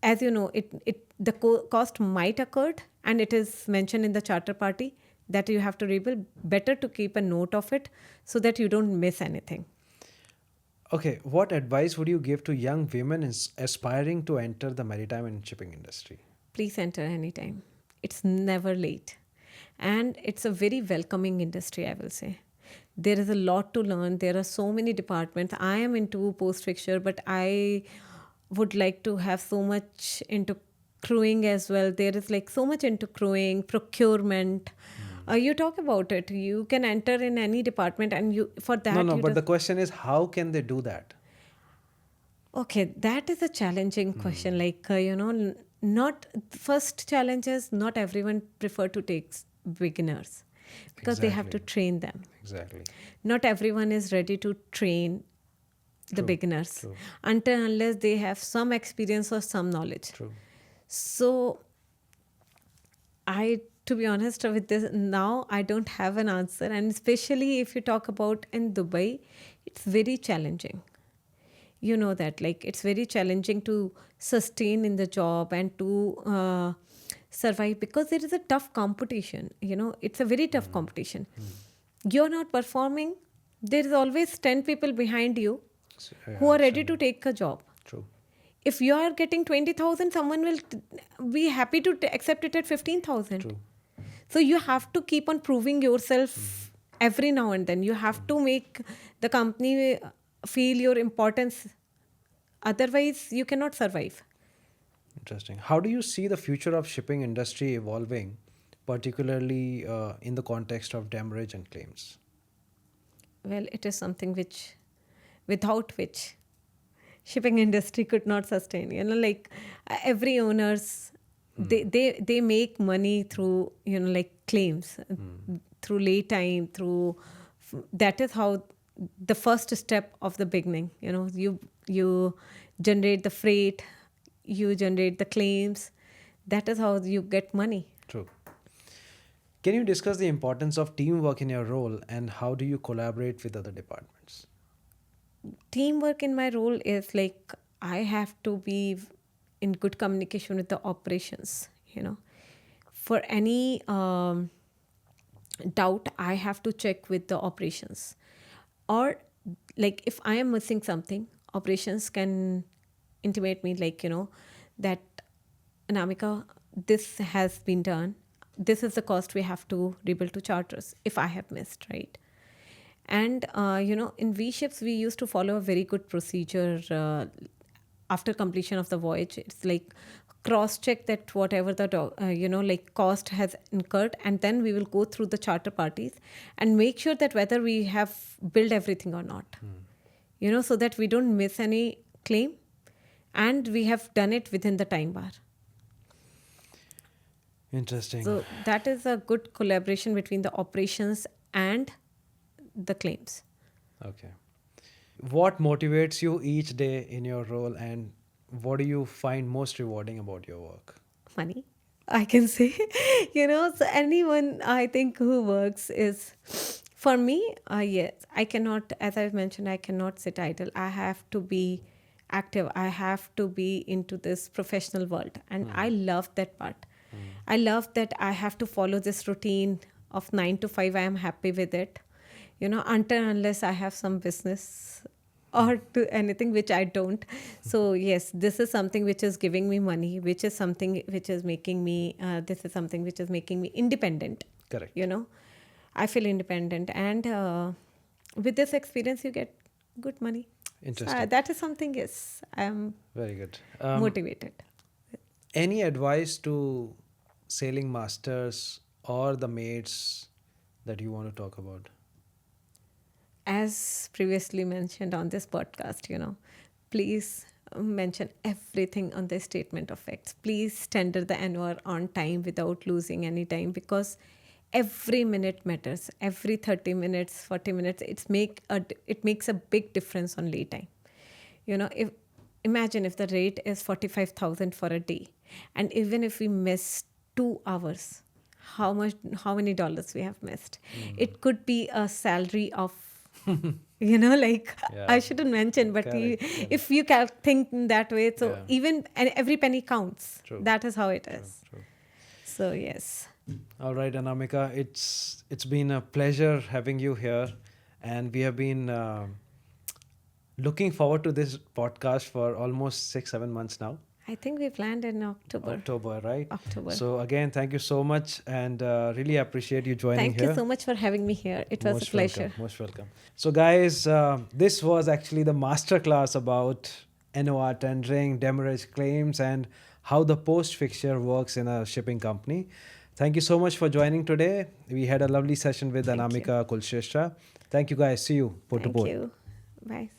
As you know, the cost might occur and it is mentioned in the charter party that you have to rebuild. Better to keep a note of it so that you don't miss anything. Okay, what advice would you give to young women aspiring to enter the maritime and shipping industry? Please enter anytime. It's never late. And it's a very welcoming industry, I will say. There is a lot to learn. There are so many departments. I am into Post-Fixture, but I would like to have so much into crewing as well. There is like so much into crewing, procurement. You talk about it. You can enter in any department, and you for that. No, but the question is, how can they do that? Okay, that is a challenging question. Like, not first challenge is not everyone prefer to take beginners because they have to train them. Exactly. Not everyone is ready to train the beginners until unless they have some experience or some knowledge. True. So to be honest with this, now I don't have an answer. And especially if you talk about in Dubai, it's very challenging. You know that, like, it's very challenging to sustain in the job and to survive because there is a tough competition. It's a very tough competition. You're not performing, there is always 10 people behind you who are ready to take a job. True. If you are getting 20,000, someone will be happy to accept it at 15,000. True. So you have to keep on proving yourself every now and then. You have to make the company feel your importance. Otherwise, you cannot survive. Interesting. How do you see the future of shipping industry evolving, particularly in the context of demurrage and claims? Well, it is something without which shipping industry could not sustain. Like every owners, they make money through like claims, through Laytime, through that is how the first step of the beginning. You generate the freight, you generate the claims. That is how you get money. True. Can you discuss the importance of teamwork in your role and how do you collaborate with other departments? Teamwork in my role is like I have to be in good communication with the operations. for any doubt, I have to check with the operations. Or like if I am missing something, operations can intimate me like, that Anamika, this has been done. This is the cost we have to rebuild to charters if I have missed, right? And, in V.Ships, we used to follow a very good procedure after completion of the voyage. It's like cross-check that whatever the, cost has incurred, and then we will go through the charter parties and make sure that whether we have billed everything or not, so that we don't miss any claim and we have done it within the time bar. Interesting. So that is a good collaboration between the operations and the claims. Okay. What motivates you each day in your role, and what do you find most rewarding about your work? Money, I can say. So anyone I think who works is, for me, yes, I cannot, as I've mentioned, I cannot sit idle. I have to be active. I have to be into this professional world. And I love that part. I love that I have to follow this routine of 9 to 5. I am happy with it. Until unless I have some business or to anything which I don't. So yes, this is something which is giving me money, which is something which is making me, this is something which is making me independent. Correct. I feel independent. And with this experience, you get good money. Interesting. So, that is something, yes, I am Very good. motivated. Any advice to sailing masters or the mates that you want to talk about? As previously mentioned on this podcast, please mention everything on the statement of facts. Please tender the NOR on time without losing any time, because every minute matters. Every 30 minutes, 40 minutes, it makes a big difference on laytime. Imagine if the rate is 45,000 for a day, and even if we miss 2 hours, how many dollars we have missed. It could be a salary of I shouldn't mention, but if you can think in that way, so even and every penny counts. True. That is how it is. True. So yes. All right, Anamika, it's been a pleasure having you here, and we have been looking forward to this podcast for almost 6-7 months now. I think we planned in October. October, right? October. So again, thank you so much, and really appreciate you joining Thank here. you so much for having me here. It was a pleasure. Most welcome. So guys, this was actually the masterclass about NOR tendering, demurrage claims, and how the post-fixture works in a shipping company. Thank you so much for joining today. We had a lovely session with Anamika Kulshreshtha. Thank you guys. See you. Port to Thank Port. you. Bye.